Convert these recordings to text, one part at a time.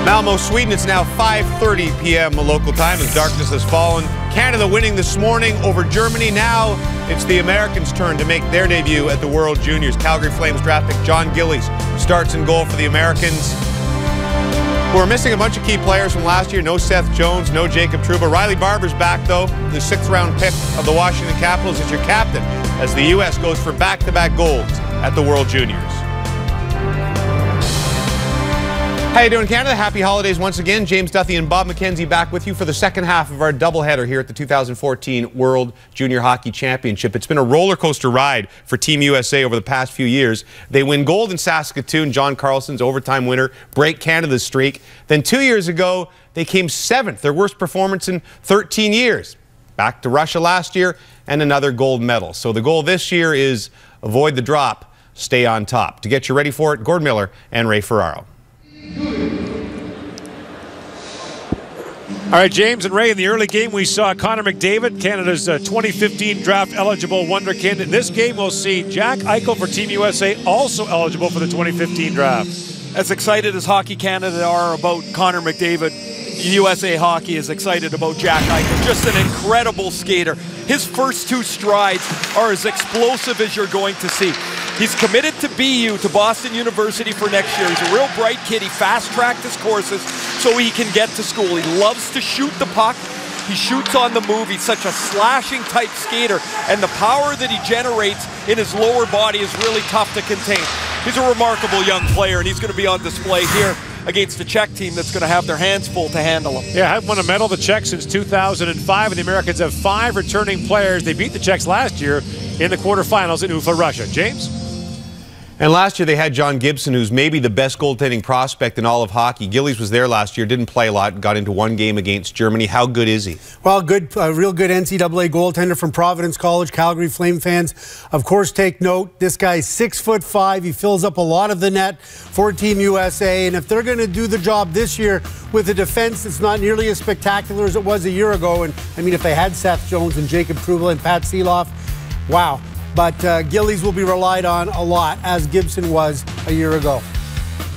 Malmo, Sweden, it's now 5:30 p.m. local time as darkness has fallen. Canada winning this morning over Germany. Now it's the Americans' turn to make their debut at the World Juniors. Calgary Flames draft pick John Gillies starts in goal for the Americans, who are missing a bunch of key players from last year. No Seth Jones, no Jacob Trouba. Riley Barber's back, though. The 6th-round pick of the Washington Capitals is your captain as the U.S. goes for back-to-back golds at the World Juniors. How you doing, Canada? Happy holidays once again. James Duthie and Bob McKenzie back with you for the second half of our doubleheader here at the 2014 World Junior Hockey Championship. It's been a roller coaster ride for Team USA over the past few years. They win gold in Saskatoon, John Carlson's overtime winner, break Canada's streak. Then 2 years ago, they came 7th, their worst performance in 13 years. Back to Russia last year and another gold medal. So the goal this year is avoid the drop, stay on top. To get you ready for it, Gord Miller and Ray Ferraro. All right, James and Ray, in the early game we saw Connor McDavid, Canada's 2015 draft-eligible wonderkid. In this game we'll see Jack Eichel for Team USA, also eligible for the 2015 draft. As excited as Hockey Canada are about Connor McDavid, USA Hockey is excited about Jack Eichel. Just an incredible skater. His first 2 strides are as explosive as you're going to see. He's committed to BU, to Boston University for next year. He's a real bright kid. He fast-tracked his courses so he can get to school. He loves to shoot the puck. He shoots on the move. He's such a slashing-type skater, and the power that he generates in his lower body is really tough to contain. He's a remarkable young player, and he's going to be on display here against the Czech team that's going to have their hands full to handle him. Yeah, haven't won a medal, the Czechs, since 2005, and the Americans have 5 returning players. They beat the Czechs last year in the quarterfinals in Ufa, Russia. James? And last year they had John Gibson, who's maybe the best goaltending prospect in all of hockey. Gillies was there last year, didn't play a lot, got into 1 game against Germany. How good is he? Well, good, real good NCAA goaltender from Providence College. Calgary Flame fans, of course, take note. This guy's 6'5". He fills up a lot of the net for Team USA. And if they're going to do the job this year with a defense that's not nearly as spectacular as it was a year ago, and I mean, if they had Seth Jones and Jacob Trouba and Pat Seeloff, wow. But Gillies will be relied on a lot, as Gibson was a year ago.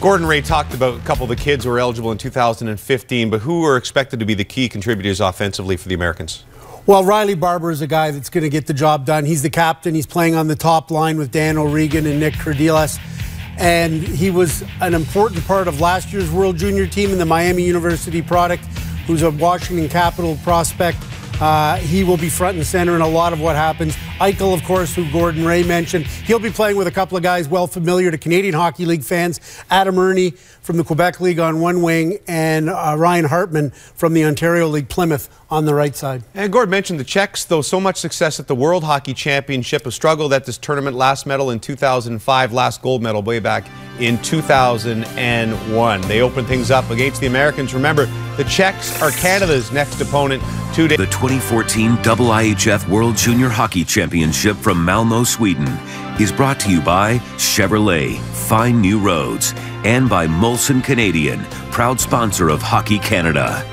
Gordon Ray talked about a couple of the kids who were eligible in 2015, but who are expected to be the key contributors offensively for the Americans? Well, Riley Barber is a guy that's going to get the job done. He's the captain. He's playing on the top line with Dan O'Regan and Nick Kerdiles. And he was an important part of last year's World Junior team in the Miami University product, who's a Washington Capital prospect. He will be front and center in a lot of what happens. Eichel, of course, who Gordon Ray mentioned. He'll be playing with a couple of guys well familiar to Canadian Hockey League fans. Adam Ernie from the Quebec League on one wing, and Ryan Hartman from the Ontario League, Plymouth, on the right side. And Gord mentioned the Czechs, though so much success at the World Hockey Championship, a struggle at this tournament. Last medal in 2005, last gold medal way back in 2001. They opened things up against the Americans. Remember, the Czechs are Canada's next opponent today. The 2014 IIHF World Junior Hockey Championship from Malmo, Sweden is brought to you by Chevrolet, Find New Roads, and by Molson Canadian, proud sponsor of Hockey Canada.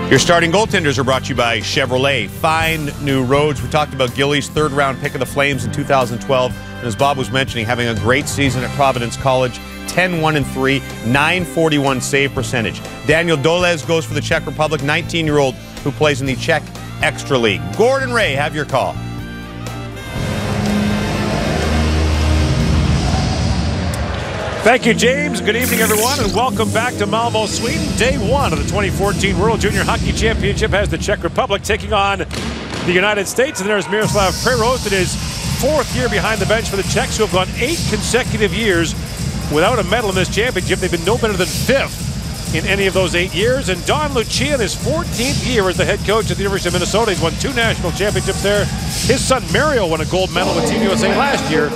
Your starting goaltenders are brought to you by Chevrolet, Find New Roads. We talked about Gillies' 3rd-round pick of the Flames in 2012. And as Bob was mentioning, having a great season at Providence College, 10-1-3, .941 save percentage. Daniel Dolez goes for the Czech Republic, 19-year-old who plays in the Czech Extra League. Gordon Ray, have your call. Thank you, James. Good evening, everyone, and welcome back to Malmo, Sweden. Day 1 of the 2014 World Junior Hockey Championship has the Czech Republic taking on the United States. And there's Miroslav Prerost. It is 4th year behind the bench for the Czechs, who have gone 8 consecutive years without a medal in this championship. They've been no better than 5th in any of those 8 years. And Don Lucia, in his 14th year as the head coach at the University of Minnesota, he's won 2 national championships there. His son Mario won a gold medal with Team USA last year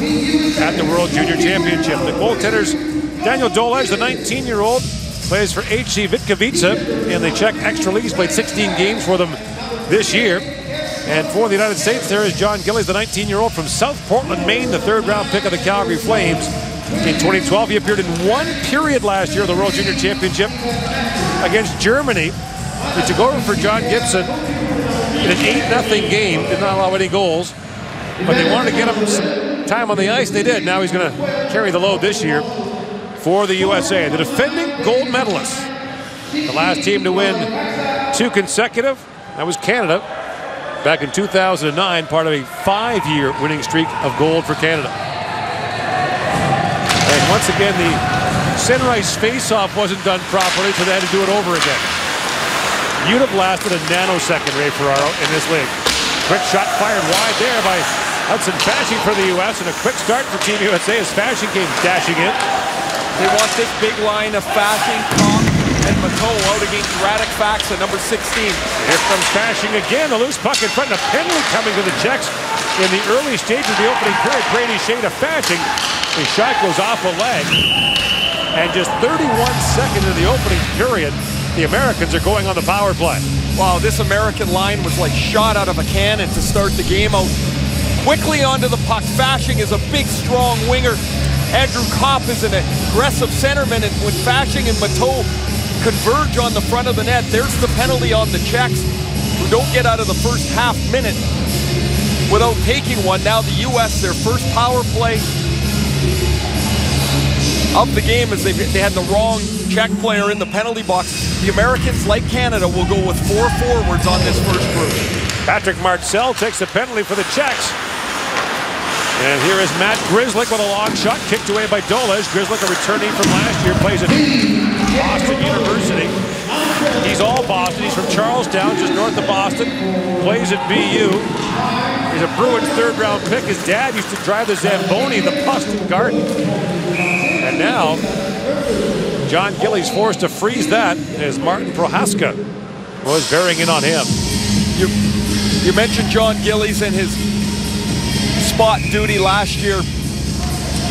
at the World Junior Championship. The goaltenders, Daniel Dolez, the 19-year-old, plays for HC Vitkovice in the Czech Extra League. He's played 16 games for them this year. And for the United States, there is John Gillies, the 19-year-old from South Portland, Maine, the 3rd-round pick of the Calgary Flames. In 2012, he appeared in 1 period last year of the World Junior Championship against Germany. He took over for John Gibson in an 8-0 game, did not allow any goals, but they wanted to get him some time on the ice. They did. Now he's going to carry the load this year for the USA, the defending gold medalists. The last team to win 2 consecutive, that was Canada back in 2009, part of a 5-year winning streak of gold for Canada. And once again, the center ice face-off wasn't done properly, so they had to do it over again. You'd have lasted a nanosecond, Ray Ferraro, in this league. Quick shot fired wide there by Hudson Fasching for the U.S. and a quick start for Team USA as Fasching came dashing in. They want this big line of Fasching, Kopp, and Matteau out against Radek Faksa, number 16. Here comes Fasching again, a loose puck in front, and a penalty coming to the Czechs in the early stages of the opening period. Brady Shea to Fasching. His shot goes off a leg. And just 31 seconds into the opening period, the Americans are going on the power play. Wow, this American line was like shot out of a cannon to start the game out. Quickly onto the puck. Fasching is a big, strong winger. Andrew Kopp is an aggressive centerman, and when Fasching and Matteau converge on the front of the net, there's the penalty on the Czechs, who don't get out of the first half minute without taking one. Now the U.S., their first power play of the game, as they had the wrong Czech player in the penalty box. The Americans, like Canada, will go with 4 forwards on this first group. Patrick Marcel takes the penalty for the Czechs. And here is Matt Grzelcyk with a long shot, kicked away by Doles. Grzelcyk, a returnee from last year, plays at Boston University. He's all Boston. He's from Charlestown, just north of Boston. Plays at BU. He's a Bruins third-round pick. His dad used to drive the Zamboni in the Boston Garden. And now, John Gillies forced to freeze that as Martin Prohaska was bearing in on him. You mentioned John Gillies and his spot duty last year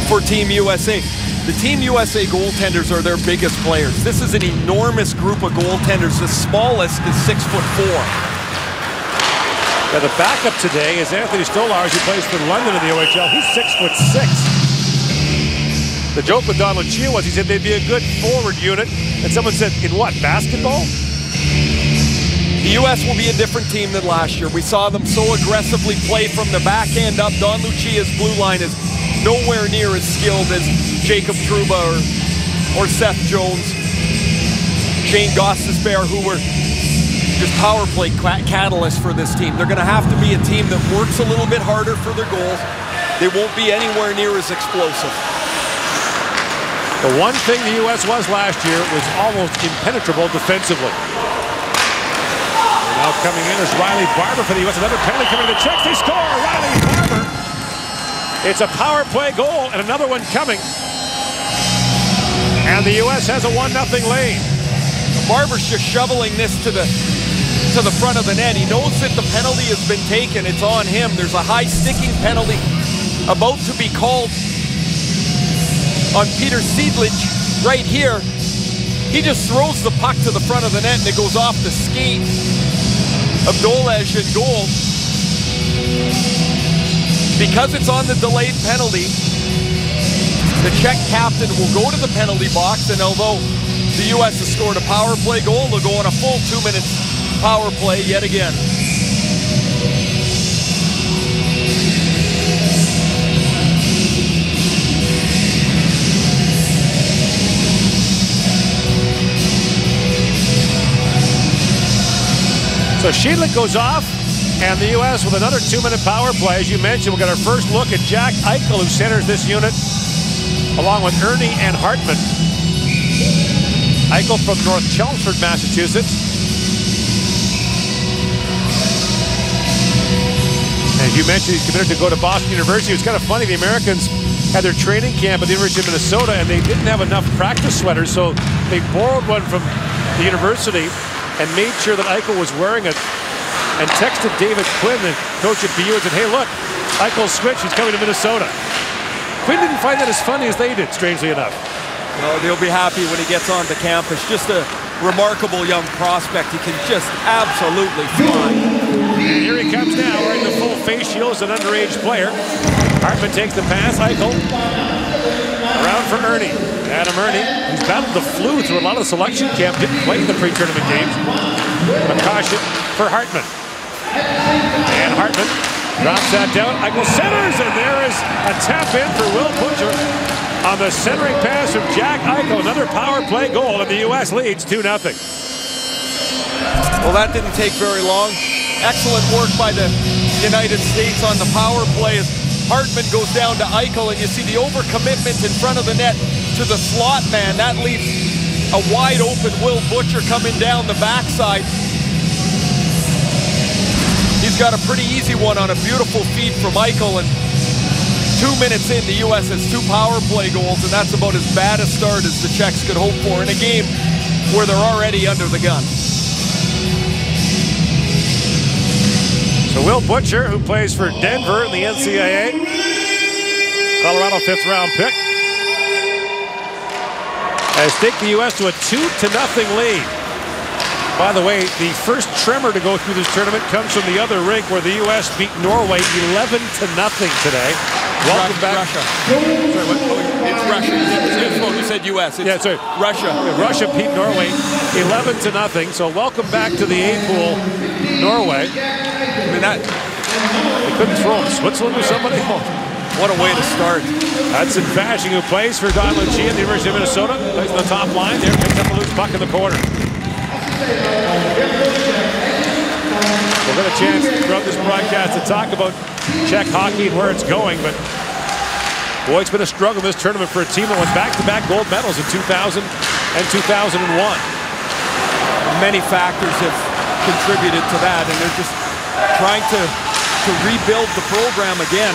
for Team USA. The Team USA goaltenders are their biggest players. This is an enormous group of goaltenders. The smallest is 6'4". Now the backup today is Anthony Stolarz, who plays for London in the OHL. He's 6'6". The joke with Don Lucia was he said they'd be a good forward unit, and someone said, in what, basketball? The U.S. will be a different team than last year. We saw them so aggressively play from the backhand up. Don Lucia's blue line is nowhere near as skilled as Jacob Trouba or Seth Jones, Shane Gostisbehere, who were just power play catalysts for this team. They're going to have to be a team that works a little bit harder for their goals. They won't be anywhere near as explosive. The one thing the U.S. was last year was almost impenetrable defensively. Now coming in is Riley Barber for the U.S. Another penalty coming to the Czechs. They score! Riley Barber! It's a power play goal and another one coming. And the U.S. has a 1-0 lead. Barber's just shoveling this to the front of the net. He knows that the penalty has been taken. It's on him. There's a high sticking penalty about to be called on Peter Seidlich right here. He just throws the puck to the front of the net and it goes off the skate of Doles in goal. Because it's on the delayed penalty, the Czech captain will go to the penalty box, and although the U.S. has scored a power play goal, they'll go on a full 2 minutes power play yet again. So Sheedlick goes off, and the U.S. with another 2-minute power play. As you mentioned, we'll get our first look at Jack Eichel, who centers this unit, along with Ernie and Hartman. Eichel from North Chelmsford, Massachusetts. And you mentioned he's committed to go to Boston University. It's kind of funny, the Americans had their training camp at the University of Minnesota, and they didn't have enough practice sweaters, so they borrowed one from the university and made sure that Eichel was wearing it, and texted David Quinn, the coach at BU, and said, hey, look, Eichel's switched, he's coming to Minnesota. Quinn didn't find that as funny as they did, strangely enough. Well, they'll be happy when he gets onto campus. Just a remarkable young prospect. He can just absolutely fly. And here he comes now, wearing the full face shield as an underage player. Hartman takes the pass, Eichel. Around for Ernie. Adam Ernie, who's battled the flu through a lot of the selection camp, didn't play in the pre-tournament games. A caution for Hartman. And Hartman drops that down. Eichel centers, and there is a tap in for Will Butcher. on the centering pass from Jack Eichel. Another power play goal, and the U.S. leads 2-0. Well, that didn't take very long. Excellent work by the United States on the power play as Hartman goes down to Eichel, and you see the overcommitment in front of the net to the slot man. That leaves a wide open Will Butcher coming down the backside. He's got a pretty easy one on a beautiful feed from Eichel, and 2 minutes in, the U.S. has 2 power play goals, and that's about as bad a start as the Czechs could hope for in a game where they're already under the gun. So Will Butcher, who plays for Denver in the NCAA, Colorado 5th round pick, has taken the U.S. to a 2-0 lead. By the way, the first tremor to go through this tournament comes from the other rink where the U.S. beat Norway 11-0 today. Welcome back. Russia. Sorry, what? Oh, it's Russia. You said U.S. It's sorry. Russia. Yeah, Russia beat Norway 11-0. So welcome back to the A pool, Norway. I mean, that they couldn't throw him. Switzerland or somebody. What a way to start. Hudson Fasching, who plays for Don Lucia at the University of Minnesota, plays on the top line there, picks up a loose puck in the corner. We'll get a chance throughout this broadcast to talk about Czech hockey and where it's going, but boy, it's been a struggle in this tournament for a team that won back-to-back gold medals in 2000 and 2001. Many factors have contributed to that, and they're just trying to rebuild the program again.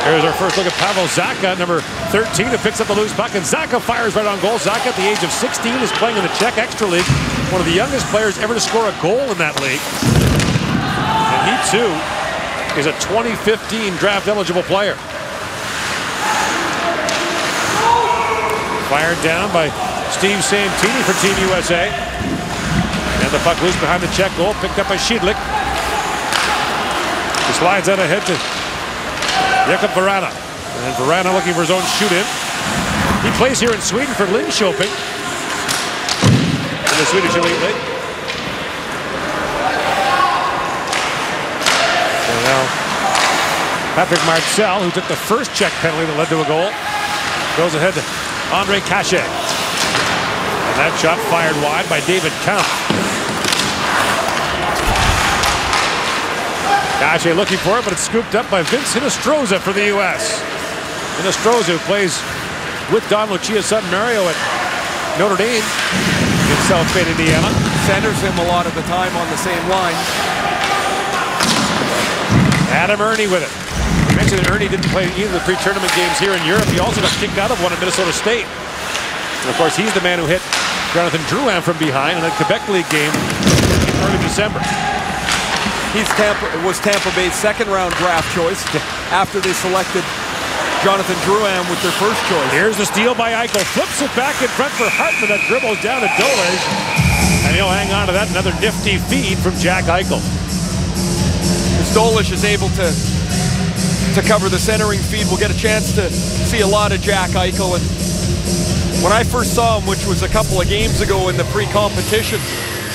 Here's our first look at Pavel Zacha, number 13, who picks up the loose puck, and Zacha fires right on goal. Zacha, at the age of 16, is playing in the Czech Extra League, one of the youngest players ever to score a goal in that league. And he, too, is a 2015 draft-eligible player. Fired down by Steve Santini for Team USA. And the puck loose behind the Czech goal, picked up by Šidlik. He slides out ahead to Jakub Vrana. And Vrana looking for his own shoot-in. He plays here in Sweden for Linköping in the Swedish Elite League. So now Patrick Marcel, who took the first Czech penalty that led to a goal, goes ahead to Andre Kase. And that shot fired wide by David Kampf. Kase looking for it, but it's scooped up by Vince Hinostroza for the U.S. Hinostroza, who plays with Don Lucia's son Mario at Notre Dame in South Bend, Indiana. Centers him a lot of the time on the same line. Adam Ernie with it. I mentioned that Ernie didn't play either of the pre-tournament games here in Europe. He also got kicked out of one at Minnesota State. And of course, he's the man who hit Jonathan Drouin from behind in a Quebec League game in early December. He was Tampa Bay's second-round draft choice after they selected Jonathan Drouin with their first choice. Here's the steal by Eichel. Flips it back in front for Hartman. That dribbles down to Doles. And he'll hang on to that. Another nifty feed from Jack Eichel. Doles is able to cover the centering feed. We'll get a chance to see a lot of Jack Eichel. And when I first saw him, which was a couple of games ago in the pre-competition,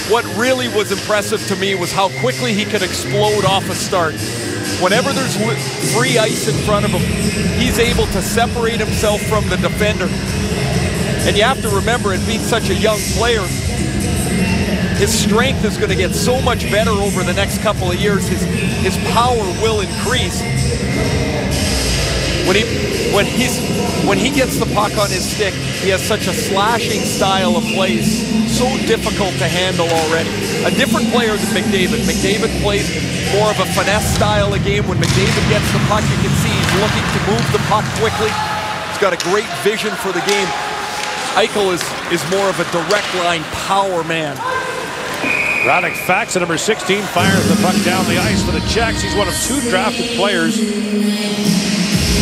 what really was impressive to me was how quickly he could explode off a start. Whenever there's free ice in front of him, he's able to separate himself from the defender. And you have to remember, it being such a young player, his strength is going to get so much better over the next couple of years. His power will increase. When he gets the puck on his stick, he has such a slashing style of play, so difficult to handle already. A different player than McDavid. McDavid plays more of a finesse style of game. When McDavid gets the puck, you can see he's looking to move the puck quickly. He's got a great vision for the game. Eichel is more of a direct line power man. Radek Faksa, number 16, fires the puck down the ice for the Czechs. He's one of 2 drafted players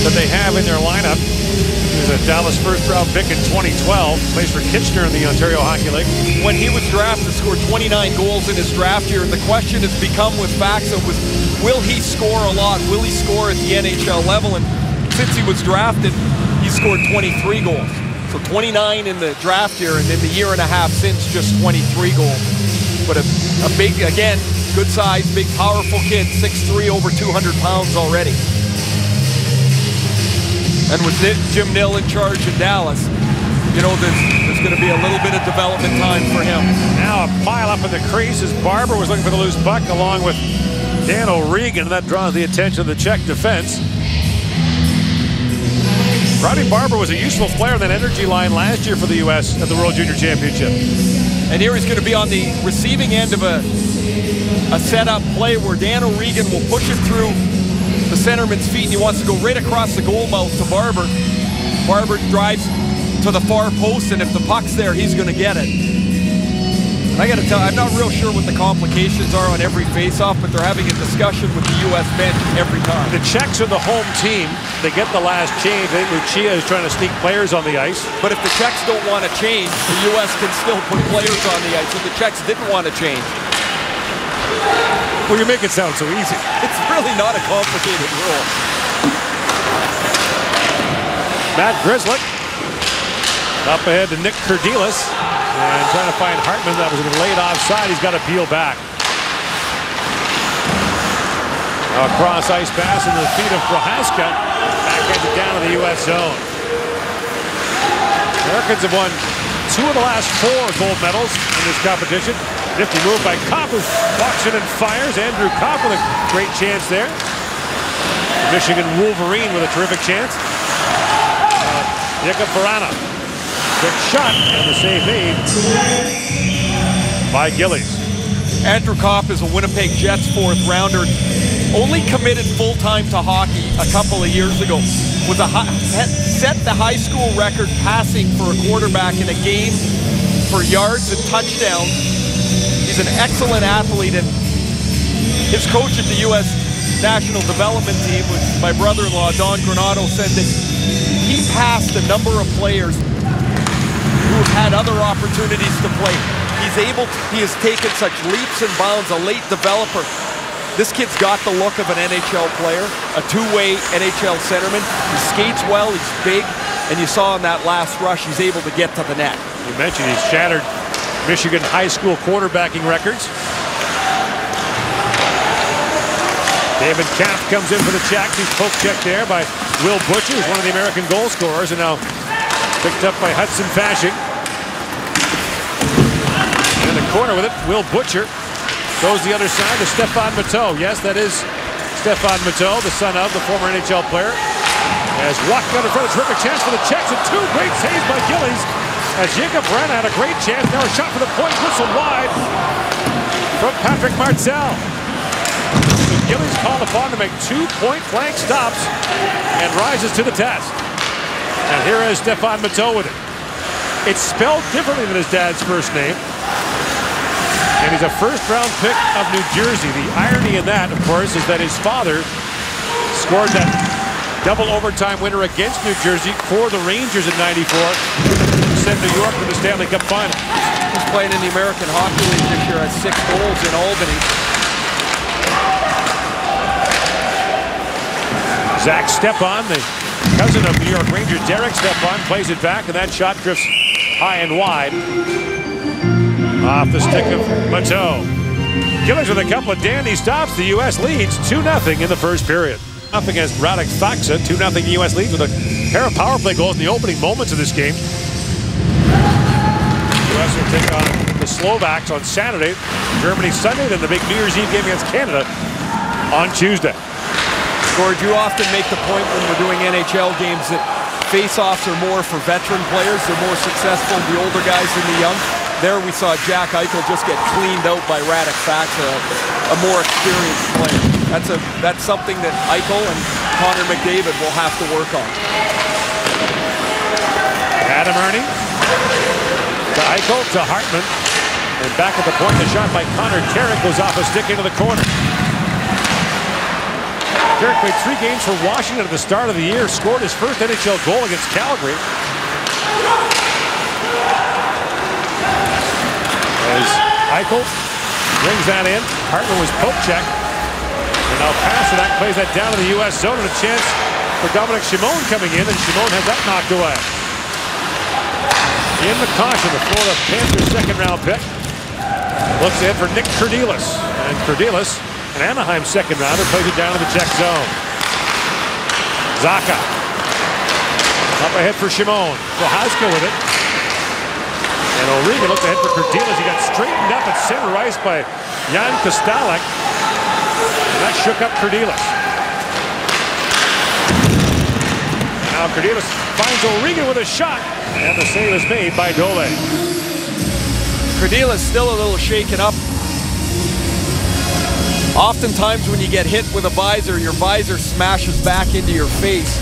that they have in their lineup. He's a Dallas first-round pick in 2012. Plays for Kitchener in the Ontario Hockey League. When he was drafted, scored 29 goals in his draft year, and the question has become with Faksa was, will he score a lot? Will he score at the NHL level? And since he was drafted, he scored 23 goals. So 29 in the draft year, and in the year and a half since, just 23 goals. But a big, again, good size, big, powerful kid, 6'3", over 200 pounds already. And with Jim Nill in charge in Dallas, you know, there's going to be a little bit of development time for him. Now a pile up in the crease as Barber was looking for the loose puck along with Dan O'Regan. That draws the attention of the Czech defense. Rodney Barber was a useful player on that energy line last year for the U.S. at the World Junior Championship. And here he's going to be on the receiving end of a setup play where Dan O'Regan will push it through the centerman's feet, and he wants to go right across the goal mouth to Barber. Barber drives to the far post, and if the puck's there, he's going to get it. And I got to tell you, I'm not real sure what the complications are on every face-off, but they're having a discussion with the U.S. bench every time. The Czechs are the home team. They get the last change. I think Lucia is trying to sneak players on the ice. But if the Czechs don't want to change, the U.S. can still put players on the ice, and the Czechs didn't want to change. Well, you make it sound so easy. It's really not a complicated rule. Matt Grzelcyk up ahead to Nick Kurdilis. And trying to find Hartman. That was a late offside. He's got to peel back. A cross ice pass into the feet of Prohaska. Backhanded down to the U.S. zone. Americans have won 2 of the last 4 gold medals in this competition. Nifty move by Kopp, who walks in and fires. Andrew Kopp with a great chance there. Michigan Wolverine with a terrific chance. Jakob Verana. Good shot and the save made by Gillies. Andrew Kopp is a Winnipeg Jets 4th rounder. Only committed full-time to hockey a couple of years ago. Was set the high school record passing for a quarterback in a game for yards and touchdowns. He's an excellent athlete, and his coach at the U.S. National Development Team, with my brother-in-law Don Granato, said that he passed a number of players who've had other opportunities to play. He has taken such leaps and bounds, a late developer. This kid's got the look of an NHL player, a two-way NHL centerman. He skates well, he's big, and you saw in that last rush, he's able to get to the net. You mentioned he's shattered Michigan high school quarterbacking records. David Kapp comes in for the Czechs. He's poke checked there by Will Butcher, who's one of the American goal scorers, and now picked up by Hudson Fasching. In the corner with it, Will Butcher goes the other side to Stefan Matteau. Yes, that is Stefan Matteau, the son of the former NHL player. Has walked out in front, a terrific chance for the Czechs, and 2 great saves by Gillies. As Jacob Verana had a great chance, now a shot for the point, whistle wide from Patrick Martel. Gillies called upon to make 2 point-blank stops and rises to the test. And here is Stefan Matteau with it. It's spelled differently than his dad's first name. And he's a first-round pick of New Jersey. The irony in that, of course, is that his father scored that double overtime winner against New Jersey for the Rangers in '94. Sent New York to the Stanley Cup final. He's playing in the American Hockey League this year, has 6 goals in Albany. Zach Stepan, the cousin of New York Ranger Derek Stepan, plays it back, and that shot drifts high and wide off the stick of Matteau. Gillies with a couple of dandy stops. The U.S. leads 2-0 in the first period. Up against Radek Faksa, 2-0 U.S. leads with a pair of power play goals in the opening moments of this game. The U.S. will take on the Slovaks on Saturday, Germany Sunday, then the big New Year's Eve game against Canada on Tuesday. Gord, you often make the point when we're doing NHL games that face-offs are more for veteran players. They're more successful, the older guys than the young. There we saw Jack Eichel just get cleaned out by Radek Faksa, a more experienced player. That's something that Eichel and Connor McDavid will have to work on. Adam Ernie to Eichel to Hartman. And back at the point, the shot by Connor Carrick goes off a stick into the corner. Carrick played 3 games for Washington at the start of the year, scored his first NHL goal against Calgary. As Eichel brings that in, Hartman was poke checked. And now pass, and that plays that down to the U.S. zone, and a chance for Dominic Simone coming in, and Simone has that knocked away. In the caution, the Florida Panthers second-round pick. Looks in for Nick Kurdilis. And Kurdilis, an Anaheim second-rounder, plays it down to the Czech zone. Zacha Up ahead for Shimon. Prohaska with it. And O'Regan looks ahead for Cordelis. He got straightened up at center ice by Jan Kostelek. And that shook up Cordelis. Now Cordelis finds O'Regan with a shot. And the save is made by Dole. Cordelis still a little shaken up. Oftentimes when you get hit with a visor, your visor smashes back into your face.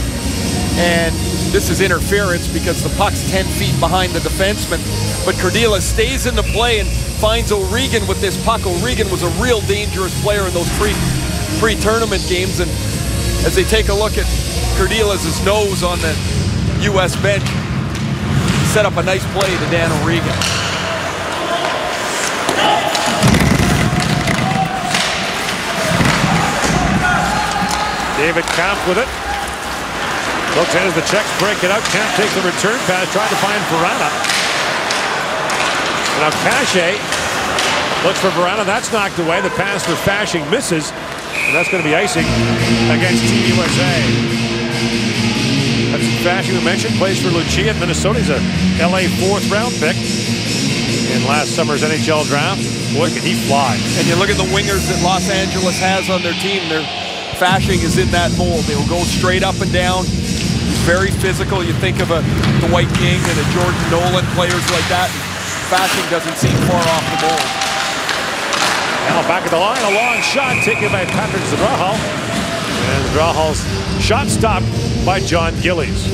And this is interference because the puck's 10 feet behind the defenseman. But Cordelis stays in the play and finds O'Regan with this puck. O'Regan was a real dangerous player in those pre-tournament games. And as they take a look at Cordelis' nose on the U.S. bench, set up a nice play to Dan O'Regan. David Kampf with it. Looks ahead as the Czechs break it out. Kampf takes the return pass, trying to find Vrana. Now Cache looks for Vrana. That's knocked away. The pass for Fasching misses. And that's going to be icing against Team USA. That's Fasching, we mentioned, plays for Lucia in Minnesota. He's a LA 4th round pick in last summer's NHL draft. Boy, can he fly. And you look at the wingers that Los Angeles has on their team. Fasching is in that mold. They'll go straight up and down. Very physical. You think of a Dwight King and a Jordan Nolan, players like that. Fasching doesn't seem far off the mold. Now back at the line, a long shot taken by Patrick Zabrahal. And Zabrahal's shot stopped by John Gillies.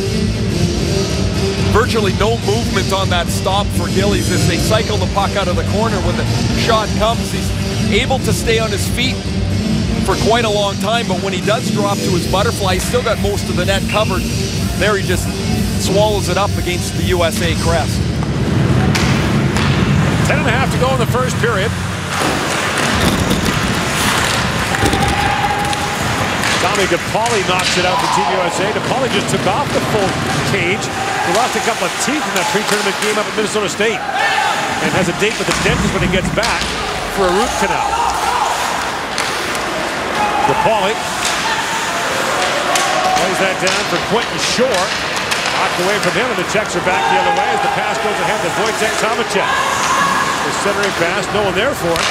Virtually no movement on that stop for Gillies as they cycle the puck out of the corner. When the shot comes, he's able to stay on his feet for quite a long time, but when he does drop to his butterfly, he's still got most of the net covered. There he just swallows it up against the USA crest. 10.5 to go in the first period. Tommy DePauli knocks it out for Team USA. DePauli just took off the full cage. He lost a couple of teeth in that pre-tournament game up at Minnesota State. And has a date with the dentist when he gets back for a root canal. DePauli plays that down for Quentin Shore. Knocked away from him, and the Czechs are back the other way as the pass goes ahead to Wojciech Tomacek. The centering pass, no one there for it.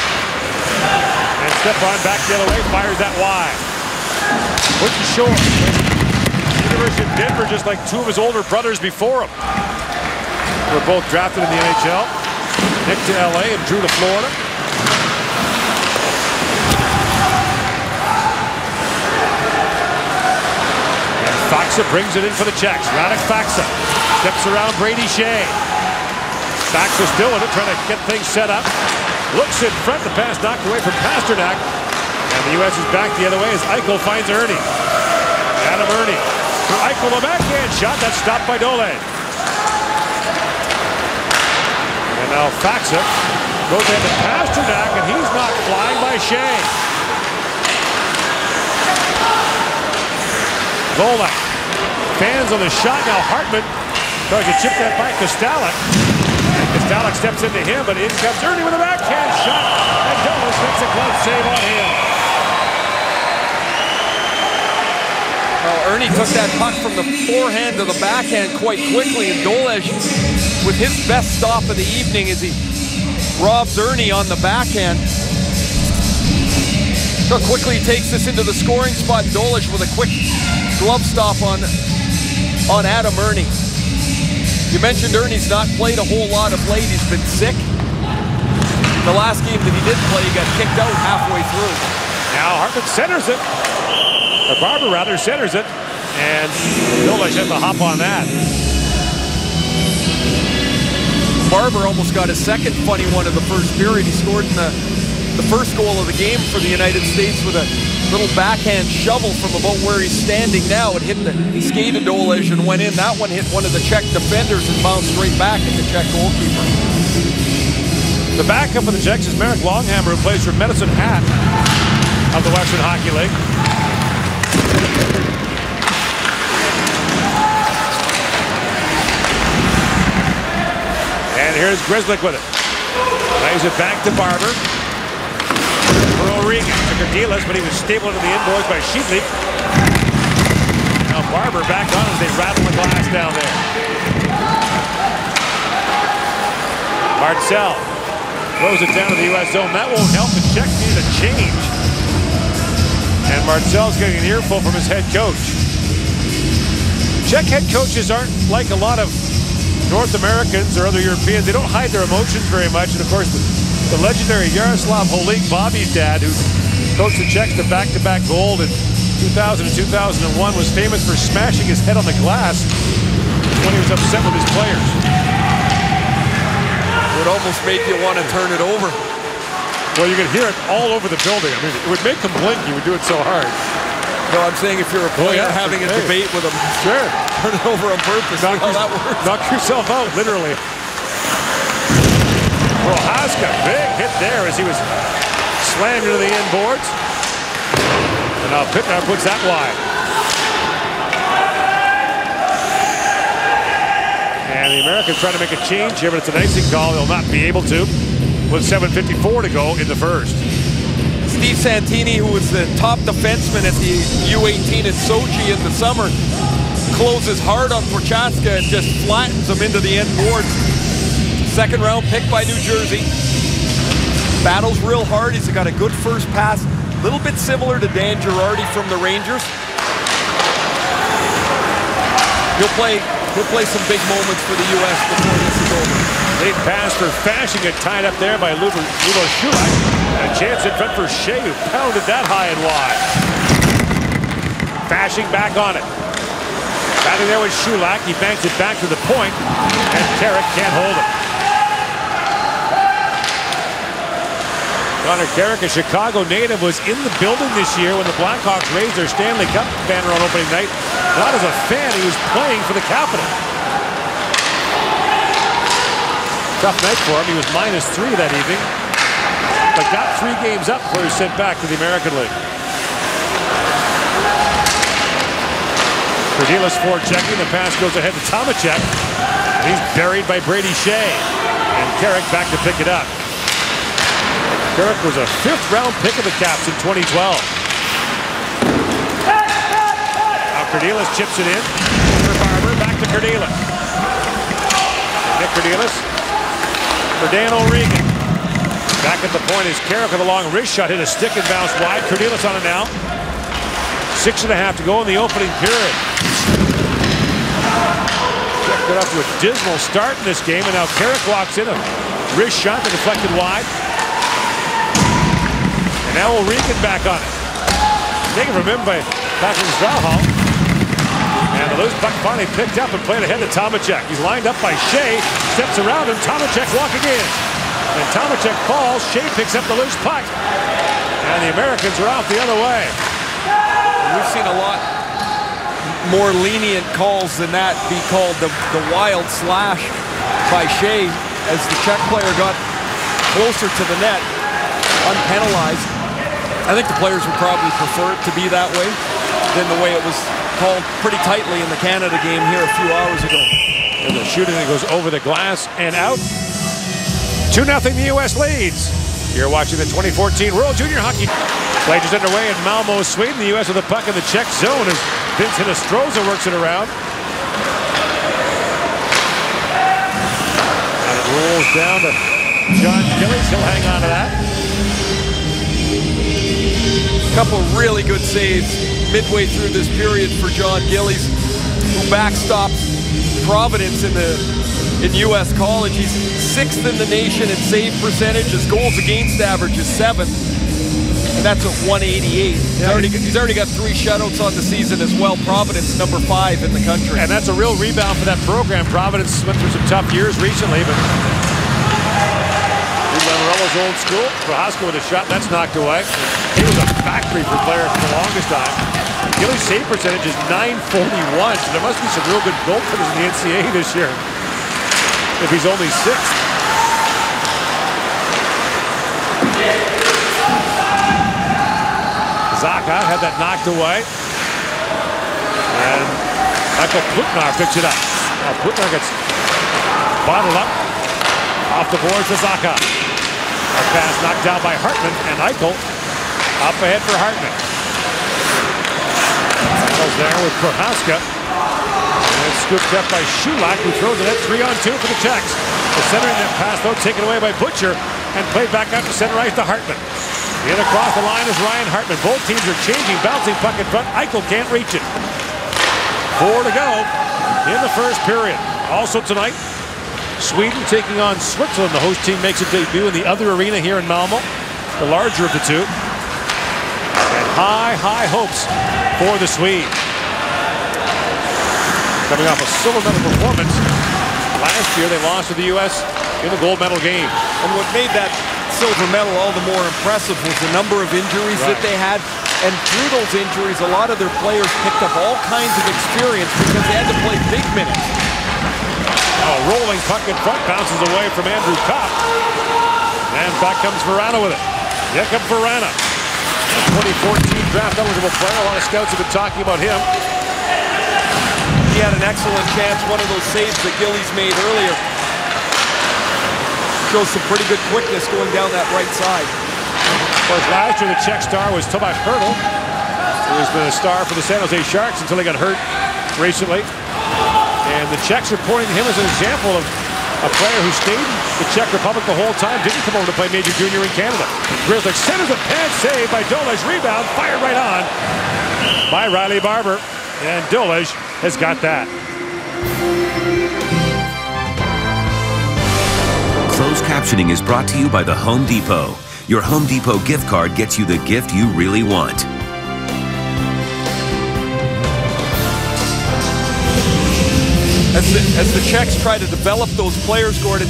And Stepan back the other way, fires that wide. Quentin Shore, University of Denver, just like two of his older brothers before him. Were both drafted in the NHL. Nick to LA and Drew to Florida. And Faksa brings it in for the Czechs. Radek Faksa steps around Brady Shea. Faksa still with it, trying to get things set up. Looks in front, the pass knocked away from Pasternak. And the U.S. is back the other way as Eichel finds Ernie. Adam Ernie. For Eichel, the backhand shot. That's stopped by Dole. And now Faksa goes ahead to Pasternak, and he's knocked flying by Shea. Volak. Fans on the shot. Now Hartman tries to chip that by Kostelek. And Kostelek steps into him, but in comes Ernie with a backhand shot. And Dole makes a glove save on him. Well, Ernie took that puck from the forehand to the backhand quite quickly, and Dolej, with his best stop of the evening, as he robs Ernie on the backhand. So quickly he takes this into the scoring spot, and Dolej with a quick glove stop on Adam Ernie. You mentioned Ernie's not played a whole lot of late. He's been sick. The last game that he did play, he got kicked out halfway through. Now Hartman centers it. Or Barber rather centers it, and Dolej has to hop on that. Barber almost got his second funny one of the first period. He scored in the first goal of the game for the United States with a little backhand shovel from about where he's standing now. It hit the skate of Dolej and went in. That one hit one of the Czech defenders and bounced straight back at the Czech goalkeeper. The backup of the Czechs is Marek Longhammer, who plays for Medicine Hat of the Western Hockey League. And here's Grzelcyk with it. Plays it back to Barber. For O'Regan. To Cordelis, but he was stable into the inboards by Sheetley. Now Barber back on as they rattle the glass down there. Marcel throws it down to the U.S. zone. That won't help. The Czechs need a change. And Marcel's getting an earful from his head coach. Czech head coaches aren't like a lot of North Americans or other Europeans. They don't hide their emotions very much. And of course, the legendary Jaroslav Holík, Bobby's dad, who coached the Czechs to back-to-back gold in 2000 and 2001, was famous for smashing his head on the glass when he was upset with his players. It would almost make you want to turn it over. Well, you could hear it all over the building. I mean, it would make him blink. He would do it so hard. No, I'm saying if you're a player having a debate with him, sure, turn it over on purpose. Knock how that works. Knock yourself out, literally. Prohaska, big hit there as he was slammed into the end boards. And now Pittner puts that wide. And the Americans trying to make a change here, but it's an icing call. They'll not be able to with 7:54 to go in the first. Steve Santini, who was the top defenseman at the U18 in Sochi in the summer, closes hard on Prochaska and just flattens him into the end boards. Second round pick by New Jersey. Battles real hard. He's got a good first pass. A little bit similar to Dan Girardi from the Rangers. He'll play some big moments for the U.S. before this is over. Late pass for Fasching, it tied up there by Lubo Šulak. A chance in front for Shea, who pounded that high and wide. Fasching back on it. Batting there with Šulak. He banks it back to the point, and Carrick can't hold it. Connor Carrick, a Chicago native, was in the building this year when the Blackhawks raised their Stanley Cup banner on opening night. Not as a fan, he was playing for the Capital. Tough night for him. He was -3 that evening, but got 3 games up before he was sent back to the American League. Cordelis forechecking. The pass goes ahead to Tomacek. He's buried by Brady Shea. And Carrick back to pick it up. Carrick was a 5th-round pick of the Caps in 2012. Now Cordelis chips it in for Barber. Back to Cordelis. Nick Cordelis for Dan O'Regan. Back at the point is Carrick with a long wrist shot. Hit a stick and bounced wide. Cordelis on it now. 6.5 to go in the opening period. Czech got off to a dismal start in this game, and now Carrick walks in. A wrist shot that deflected wide. And now O'Regan back on it. Taken from him by Patrick Zahal. And the loose puck finally picked up and played ahead to Tomacek. He's lined up by Shea. Steps around him. Tomacek walking in. And Tomacek falls. Shea picks up the loose puck. And the Americans are off the other way. We've seen a lot more lenient calls than that be called. The wild slash by Shea as the Czech player got closer to the net, unpenalized. I think the players would probably prefer it to be that way than the way it was called pretty tightly in the Canada game here a few hours ago. And the shooting that goes over the glass and out. 2-0 the U.S. leads. You're watching the 2014 World Junior Hockey. Play just underway in Malmö, Sweden. The U.S. with a puck in the Czech zone as Vince Hinostroza works it around. And it rolls down to John Gillies. He'll hang on to that. A couple of really good saves midway through this period for John Gillies, who backstops Providence in U.S. college. He's 6th in the nation in save percentage. His goals against average is 7th, and that's at 188. He's already got 3 shutouts on the season as well. Providence number 5 in the country. And that's a real rebound for that program. Providence went through some tough years recently, but Lamoriello's old school. Prohaska with a shot, that's knocked away. He was a factory for players for the longest time. Gillies' save percentage is .941, so there must be some real good goaltenders in the NCAA this year if he's only 6th. Zaka had that knocked away. And Michael Plutnar picks it up. Now Plutnar gets bottled up off the boards to Zaka. A pass knocked down by Hartman, and Eichel up ahead for Hartman. Ball's there with Prohaska. And it's scooped up by Shulak, who throws it at 3-on-2 for the Czechs. The centering that pass, though, taken away by Butcher and played back out to center ice to Hartman. In across the line is Ryan Hartman. Both teams are changing, bouncing puck in front. Eichel can't reach it. 4 to go in the first period. Also tonight, Sweden taking on Switzerland. The host team makes a debut in the other arena here in Malmo, the larger of the two. And high hopes for the Swedes. Coming off a silver medal performance. Last year they lost to the U.S. in the gold medal game. And what made that silver medal all the more impressive was the number of injuries that they had. And through those injuries, a lot of their players picked up all kinds of experience because they had to play big minutes. Oh, rolling puck in front, bounces away from Andrew Kopp. And back comes Verana with it. Jakub Verana, a 2014 draft eligible player. A lot of scouts have been talking about him. He had an excellent chance, one of those saves that Gillies made earlier. Shows some pretty good quickness going down that right side. Of course, last year the Czech star was Tomáš Hertl, who has been a star for the San Jose Sharks until he got hurt recently. And the Czechs are pointing to him as an example of a player who stayed in the Czech Republic the whole time, didn't come over to play Major Junior in Canada. Grizzlick centers a pad save by Dolej, rebound, fired right on by Riley Barber. And Dolej has got that. Closed captioning is brought to you by the Home Depot. Your Home Depot gift card gets you the gift you really want. As the Czechs try to develop those players, Gordon,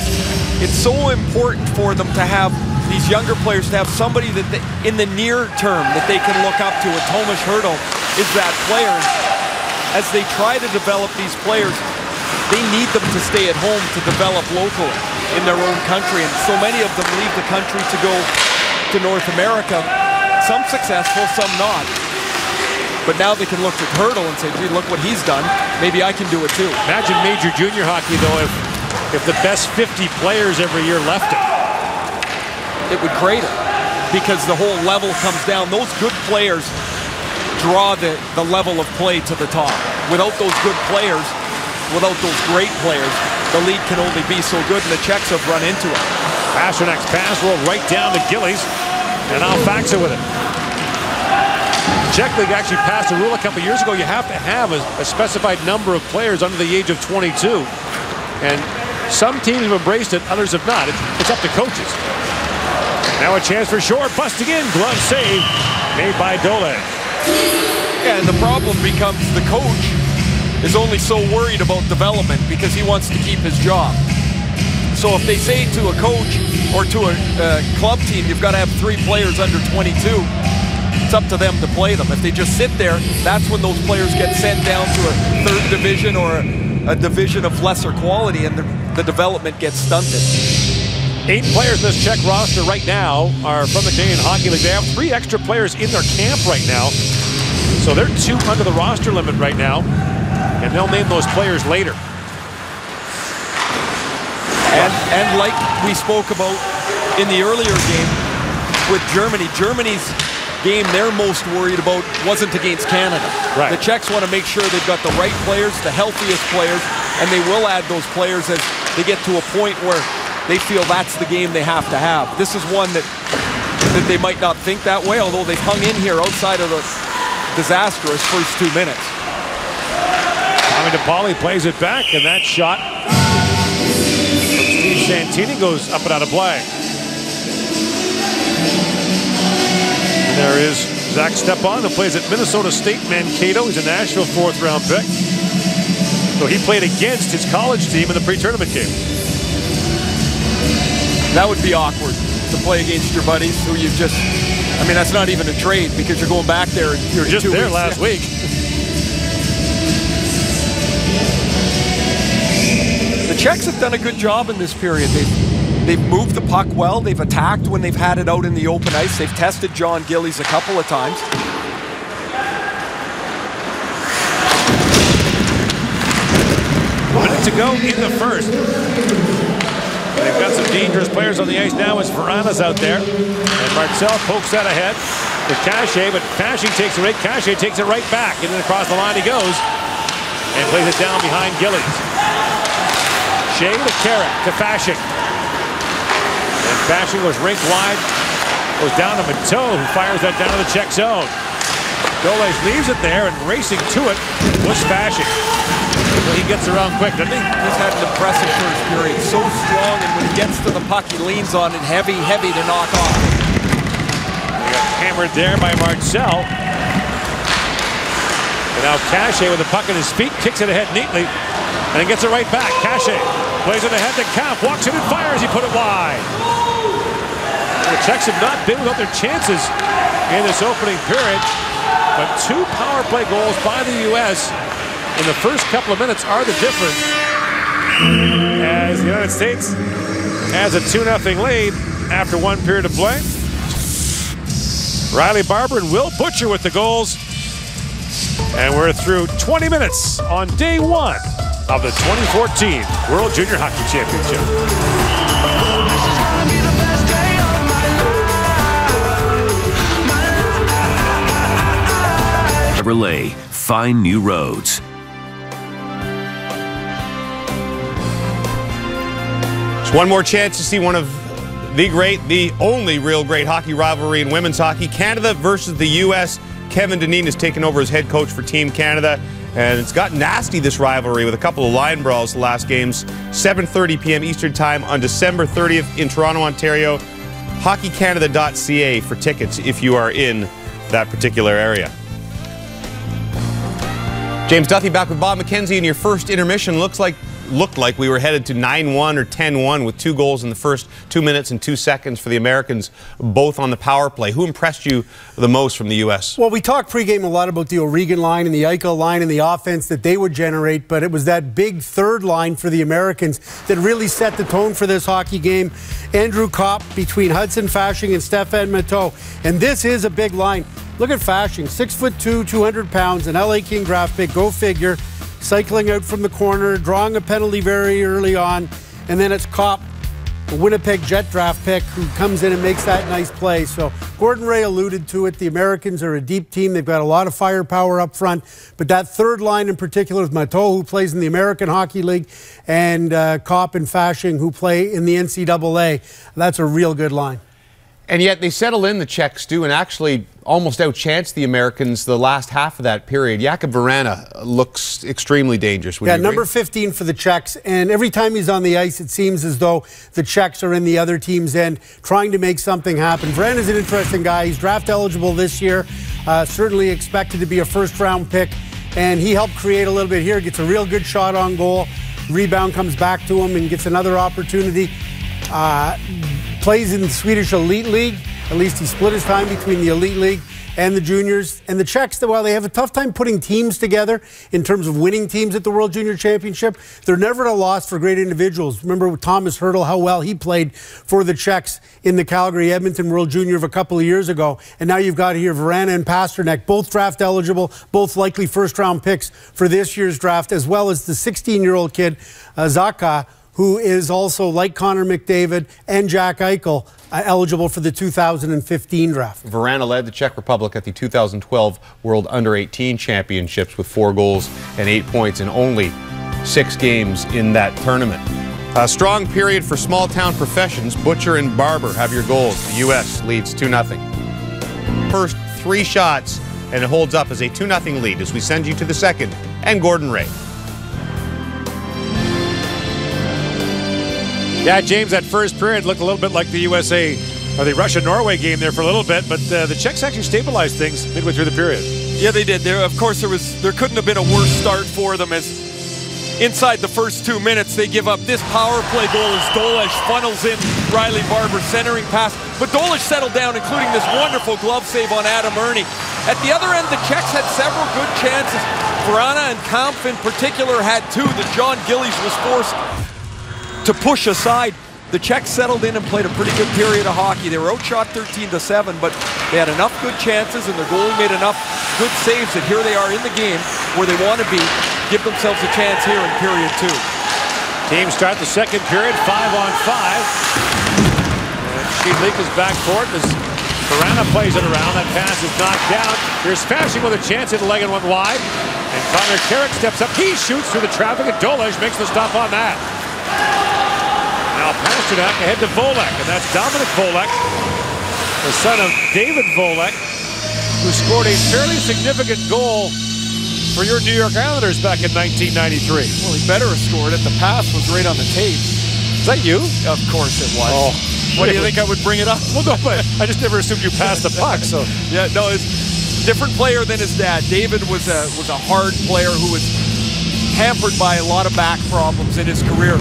it's so important for them to have these younger players, to have somebody that in the near term that they can look up to. And Tomáš Hertl is that player. As they try to develop these players, they need them to stay at home to develop locally in their own country. And so many of them leave the country to go to North America. Some successful, some not. But now they can look at Hertl and say, gee, look what he's done. Maybe I can do it too. Imagine Major Junior hockey, though, if the best 50 players every year left it. It would crater because the whole level comes down. Those good players draw the level of play to the top. Without those good players, without those great players, the league can only be so good, and the Czechs have run into it. Pasternak's pass rolled right down to Gillies, and Alfaxa with it. The Czech League actually passed a rule a couple years ago. You have to have a specified number of players under the age of 22. And some teams have embraced it, others have not. It's up to coaches. Now a chance for Shore, busting in, glove save made by Dolej. Yeah, and the problem becomes the coach is only so worried about development because he wants to keep his job. So if they say to a coach or to a club team, you've got to have 3 players under 22, it's up to them to play them. If they just sit there, that's when those players get sent down to a 3rd division or a division of lesser quality, and the development gets stunted. 8 players in this Czech roster right now are from the Canadian Hockey League. They have 3 extra players in their camp right now. So they're 2 under the roster limit right now. And they'll name those players later. And like we spoke about in the earlier game with Germany, Germany's game they're most worried about wasn't against Canada. Right. The Czechs want to make sure they've got the right players, the healthiest players, and they will add those players as they get to a point where they feel that's the game they have to have. This is one that they might not think that way, although they've hung in here outside of the disastrous first 2 minutes. Tommy DePauli plays it back, and that shot from Steve Santini goes up and out of play. And there is Zach Stepan, who plays at Minnesota State Mankato. He's a Nashville 4th-round pick. So he played against his college team in the pre-tournament game. That would be awkward to play against your buddies who you've just, I mean, that's not even a trade because you're going back there. You were just there last week. The Czechs have done a good job in this period. They've moved the puck well. They've attacked when they've had it out in the open ice. They've tested John Gillies a couple of times. A minute to go in the first. They've got some dangerous players on the ice now as Verana's out there. And Marcel pokes that ahead. with Cachet, but Fasching takes it right. Cachet takes it right back, and then across the line he goes and plays it down behind Gillies. Shea to Carrick to Fasching. And Fasching goes rink wide, goes down to Mateau, who fires that down to the Czech zone. Dolej leaves it there, and racing to it was Fasching. Well, he gets around quick, doesn't he? He's had an impressive first period. So strong, and when he gets to the puck, he leans on it heavy to knock off. He got hammered there by Marcel. And now Cachet with the puck at his feet, kicks it ahead neatly, and then gets it right back. Cachet plays it ahead to Kampf, walks it and fires. He put it wide. The Czechs have not been without their chances in this opening period, but 2 power play goals by the U.S. in the first couple of minutes are the difference, as the United States has a 2-0 lead after 1 period of play. Riley Barber and Will Butcher with the goals, and we're through 20 minutes on day 1 of the 2014 World Junior Hockey Championship. Chevrolet, find new roads. Just one more chance to see one of the only real great hockey rivalry in women's hockey. Canada versus the U.S. Kevin Dineen has taken over as head coach for Team Canada, and it's got nasty, this rivalry, with a couple of line brawls the last games. 7:30 p.m. Eastern Time on December 30th in Toronto, Ontario. HockeyCanada.ca for tickets if you are in that particular area. James Duthie back with Bob McKenzie in your first intermission. Looked like we were headed to 9-1 or 10-1 with 2 goals in the first 2 minutes and 2 seconds for the Americans, both on the power play. Who impressed you the most from the U.S.? Well, we talked pregame a lot about the O'Regan line and the Eichel line and the offense that they would generate, but it was that big third line for the Americans that really set the tone for this hockey game. Andrew Kopp between Hudson Fasching and Stefan Mateau. And this is a big line. Look at Fasching, 6'2", 200 pounds, an LA King draft pick, go figure, cycling out from the corner, drawing a penalty very early on, and then it's Kopp, a Winnipeg Jet draft pick, who comes in and makes that nice play. So Gordon Ray alluded to it. The Americans are a deep team. They've got a lot of firepower up front, but that third line in particular with Mateau, who plays in the American Hockey League, and Kopp and Fasching, who play in the NCAA, that's a real good line. And yet they settle in, the Czechs do, and actually almost outchanced the Americans the last half of that period. Jakub Vrana looks extremely dangerous. Yeah, number 15 for the Czechs, and every time he's on the ice, it seems as though the Czechs are in the other team's end, trying to make something happen. Vrana's an interesting guy. He's draft eligible this year, certainly expected to be a first-round pick, and he helped create a little bit here, gets a real good shot on goal, rebound comes back to him and gets another opportunity. Plays in the Swedish Elite League. At least he split his time between the Elite League and the juniors. And the Czechs, while they have a tough time putting teams together in terms of winning teams at the World Junior Championship, they're never at a loss for great individuals. Remember Thomas Hertl, how well he played for the Czechs in the Calgary-Edmonton World Junior of a couple of years ago. And now you've got here Vrana and Pasternak, both draft eligible, both likely first-round picks for this year's draft, as well as the 16-year-old kid, Zaka, who is also, like Connor McDavid and Jack Eichel, eligible for the 2015 draft. Vrana led the Czech Republic at the 2012 World Under-18 Championships with 4 goals and 8 points in only 6 games in that tournament. A strong period for small-town professions. Butcher and Barber have your goals. The U.S. leads 2-0. First 3 shots, and it holds up as a 2-0 lead as we send you to the second, and Gordon Ray. Yeah, James, that first period looked a little bit like the USA or the Russia-Norway game there for a little bit, but the Czechs actually stabilized things midway through the period. Yeah, they did. Of course, there couldn't have been a worse start for them, as inside the first 2 minutes they give up this power play goal as Dolej funnels in Riley Barber centering pass. But Dolej settled down, including this wonderful glove save on Adam Ernie. At the other end, the Czechs had several good chances. Vrana and Kampf in particular had 2 that John Gillies was forced to push aside. The Czechs settled in and played a pretty good period of hockey. They were outshot 13-7, but they had enough good chances and their goalie made enough good saves that here they are in the game where they want to be, give themselves a chance here in period 2. Teams start the second period 5-on-5. And Sheedlik is back for it as Piranha plays it around. That pass is knocked down. Here's Fasching with a chance in the leg and went wide. And Connor Carrick steps up. He shoots through the traffic, and Dolej makes the stop on that. Now Pasternak ahead to Volek, and that's Dominic Volek, the son of David Volek, who scored a fairly significant goal for your New York Islanders back in 1993. Well, he better have scored it. The pass was right on the tape. Is that you? Of course it was. Oh. What do you think I would bring it up? Well, no, but I just never assumed you passed the puck. So yeah, no, it's a different player than his dad. David was a hard player who was hampered by a lot of back problems in his career.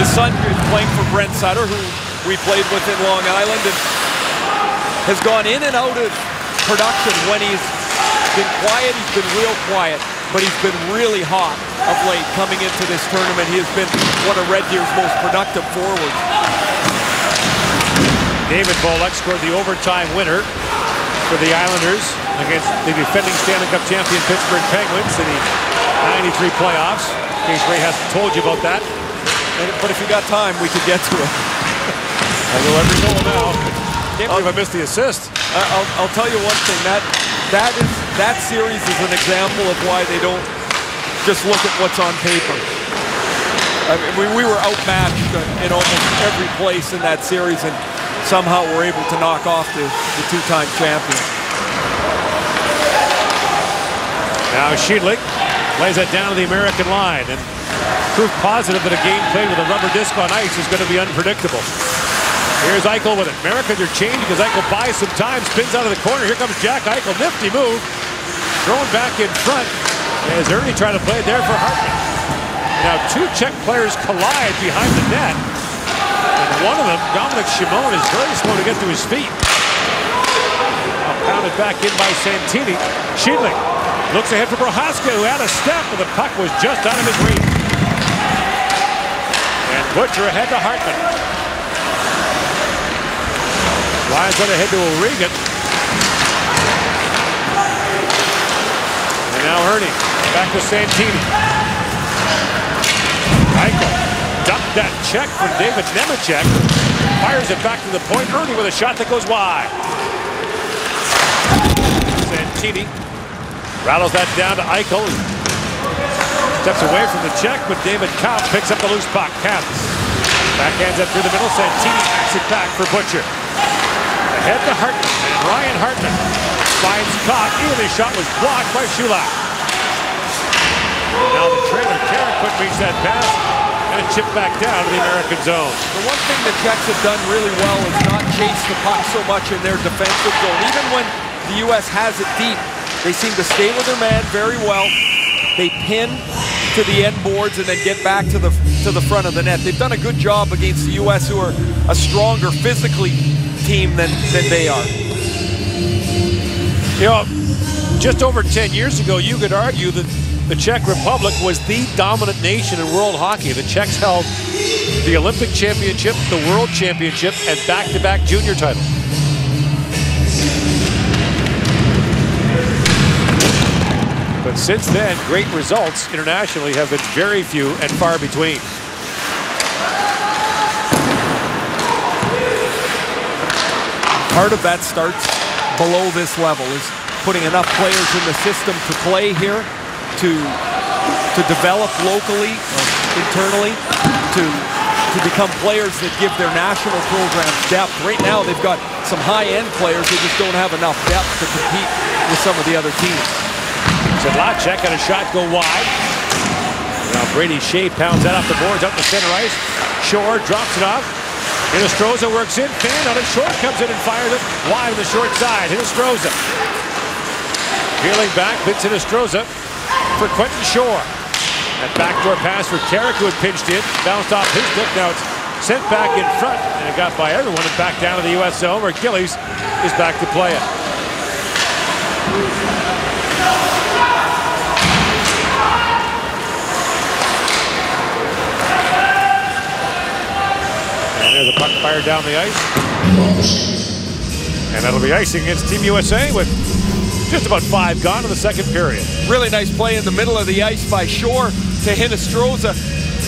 His son is playing for Brent Sutter, who we played with in Long Island, and has gone in and out of production. When he's been quiet, he's been real quiet, but he's been really hot of late coming into this tournament. He has been one of Red Deer's most productive forwards. David Volek scored the overtime winner for the Islanders against the defending Stanley Cup champion Pittsburgh Penguins in the '93 playoffs. In case Ray hasn't told you about that. But if you got time, we could get to it. I know every goal now. Can't believe I missed the assist. I'll tell you one thing. That series is an example of why they don't just look at what's on paper. I mean, we were outmatched in almost every place in that series, and somehow we're able to knock off the two-time champion. Now Schiedlich lays it down to the American line, and proof positive that a game played with a rubber disc on ice is going to be unpredictable. Here's Eichel with it. Americans are changing because Eichel buys some time, spins out of the corner. Here comes Jack Eichel. Nifty move. Thrown back in front as Ernie tried to play it there for Hartman. Now two Czech players collide behind the net. And one of them, Dominic Shimon, is very slow to get to his feet. Pounded back in by Santini. Schiedlich looks ahead for Prohaska, who had a step, but the puck was just out of his reach. And Butcher ahead to Hartman. Lions went ahead to O'Regan. And now Ernie back to Santini. Eichel dumped that check from David Nemecek. Fires it back to the point. Ernie with a shot that goes wide. Santini rattles that down to Eichel. Steps away from the check, but David Kauf picks up the loose puck. Kauf backhands it through the middle. Santini backs it back for Butcher. Ahead to Hartman, and Ryan Hartman finds Kauf. Even his shot was blocked by Shulak. Now the trailer, Carrick couldn't reach that pass, and it chipped back down to the American zone. The one thing the Czechs have done really well is not chase the puck so much in their defensive zone. Even when the U.S. has it deep, they seem to stay with their man very well. They pin to the end boards and then get back to the front of the net. They've done a good job against the U.S., who are a stronger physically team than they are. You know, just over 10 years ago, you could argue that the Czech Republic was the dominant nation in world hockey. The Czechs held the Olympic championship, the world championship, and back-to-back junior title. But since then, great results internationally have been very few and far between. Part of that starts below this level, is putting enough players in the system to play here, to develop locally, internally, to become players that give their national programs depth. Right now, they've got some high-end players who just don't have enough depth to compete with some of the other teams. Sedlacek and a shot go wide. Now Brady Shea pounds that off the boards, up the center ice. Shore drops it off. Hinostroza works in, fan on it. Short comes in and fires it wide on the short side. Hinostroza peeling back, Vince Hinostroza for Quentin Shore. That backdoor pass for Carrick, who had pinched in, bounced off his stick. Now it's sent back in front, and it got by everyone and back down to the U.S. zone, where Gillies is back to play it. There's a puck fired down the ice. And that'll be icing against Team USA with just about 5 gone in the second period. Really nice play in the middle of the ice by Shore to Hinostroza.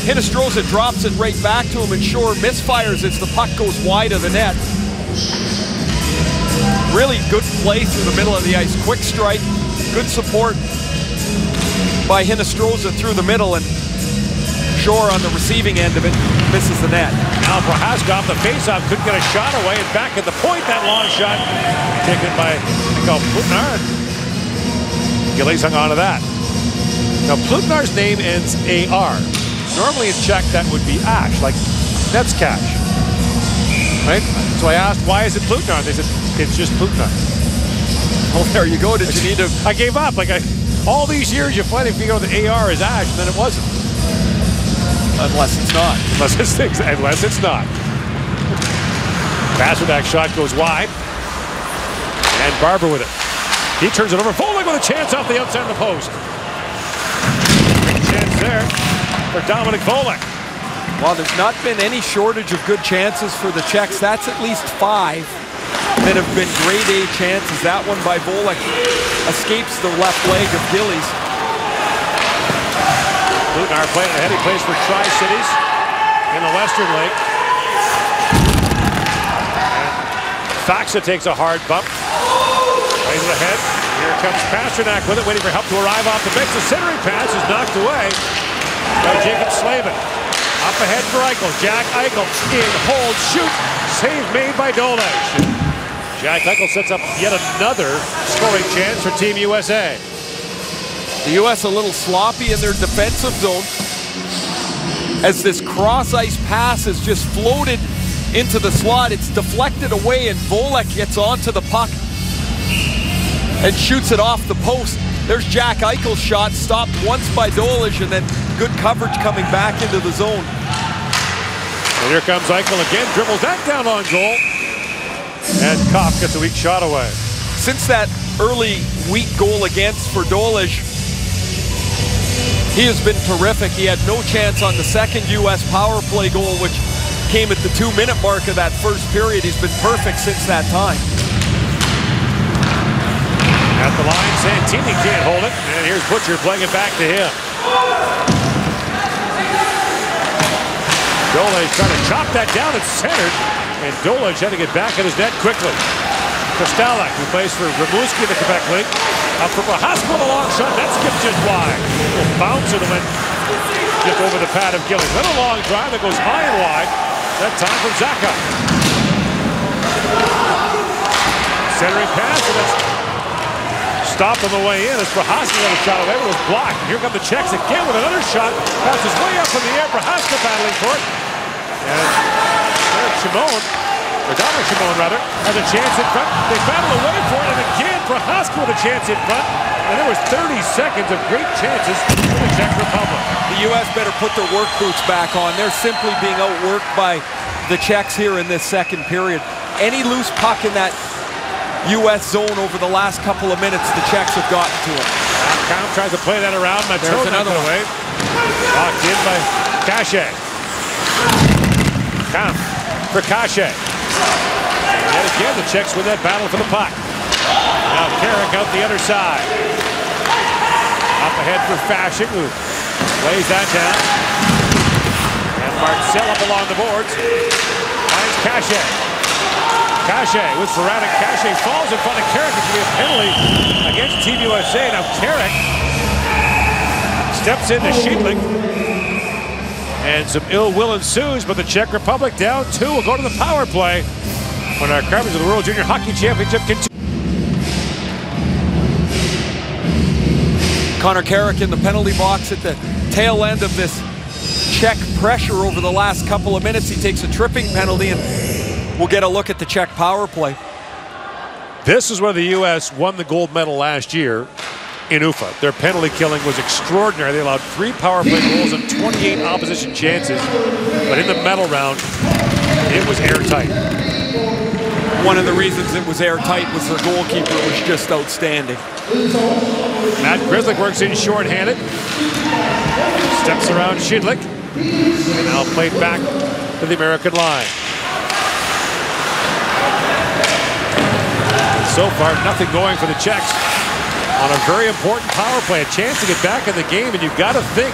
Hinostroza drops it right back to him, and Shore misfires as the puck goes wide of the net. Really good play through the middle of the ice. Quick strike, good support by Hinostroza through the middle, and Shore on the receiving end of it misses the net. Now Prohaska off the faceoff, couldn't get a shot away, and back at the point, that long shot taken by Plutnar. Gillies hung on to that. Now Plutnar's name ends AR. Normally in Czech that would be Ash, like Netscash. Right? So I asked, why is it Plutnar? They said, it's just Plutnar. Oh, there you go. Did you need to... I gave up. Like all these years you finally figure out the AR is Ash, and then it wasn't. Unless it's not. Unless it's not. Pasternak's shot goes wide. And Barber with it. He turns it over. Volek with a chance off the outside of the post. Big chance there for Dominik Volek. Well, there's not been any shortage of good chances for the Czechs. That's at least 5 that have been grade A chances. That one by Volek escapes the left leg of Gillies. Plutnar playing ahead. He plays for Tri-Cities in the Western League. Faxa takes a hard bump. Plays it ahead. Here comes Pasternak with it, waiting for help to arrive off the bench. The centering pass is knocked away by Jacob Slavin. Up ahead for Eichel. Jack Eichel in, hold, shoot. Save made by Dolage. Jack Eichel sets up yet another scoring chance for Team USA. The U.S. a little sloppy in their defensive zone as this cross-ice pass is just floated into the slot. It's deflected away, and Volek gets onto the puck and shoots it off the post. There's Jack Eichel's shot, stopped once by Dolage, and then good coverage coming back into the zone. And here comes Eichel again, dribbles that down on goal. And Kopp gets a weak shot away. Since that early weak goal against for Dolage, he has been terrific. He had no chance on the second U.S. power play goal, which came at the 2-minute mark of that first period. He's been perfect since that time. At the line, Santini can't hold it. And here's Butcher playing it back to him. Dolage trying to chop that down. It's centered. And Dolage had to get back at his net quickly. Kostelak, who plays for Rimouski in the Quebec League. Up for Prohaska with a long shot. That skips just wide. A little bounce and went just over the pad of Gillies. Then a long drive that goes high and wide. That time from Zaka. Centering pass, and it's stopped on the way in as Prohaska got a shot away, but it was blocked. Here come the Czechs again with another shot. Passes way up in the air. Prohaska battling for it. And Derek Shimon, or Dominic Shimon rather, has a chance in front. They battle away for it, and again Prohaska with a chance in front. And there was 30 seconds of great chances for the Czech Republic. The U.S. better put their work boots back on. They're simply being outworked by the Czechs here in this second period. Any loose puck in that U.S. zone over the last couple of minutes, the Czechs have gotten to it. Count tries to play that around. There's another away. Locked in by Cachet. Count for Cachet. And yet again, the Czechs win that battle for the puck. Now Carrick out the other side. Up ahead for Fasching, who lays that down. And Marcel up along the boards. Finds Cachet. Cachet with Ferrata. Cachet falls in front of Carrick. It's going to be a penalty against Team USA. Now Carrick steps into Schiedling. And some ill will ensues, but the Czech Republic down 2 will go to the power play when our coverage of the World Junior Hockey Championship continues. Connor Carrick in the penalty box at the tail end of this Czech pressure over the last couple of minutes. He takes a tripping penalty, and we'll get a look at the Czech power play. This is where the U.S. won the gold medal last year in Ufa. Their penalty killing was extraordinary. They allowed 3 power play goals and 28 opposition chances. But in the medal round, it was airtight. One of the reasons it was airtight was their goalkeeper was just outstanding. Matt Grzelcyk works in shorthanded. Steps around Schiedling. And now played back to the American line. And so far, nothing going for the Czechs on a very important power play. A chance to get back in the game, and you've got to think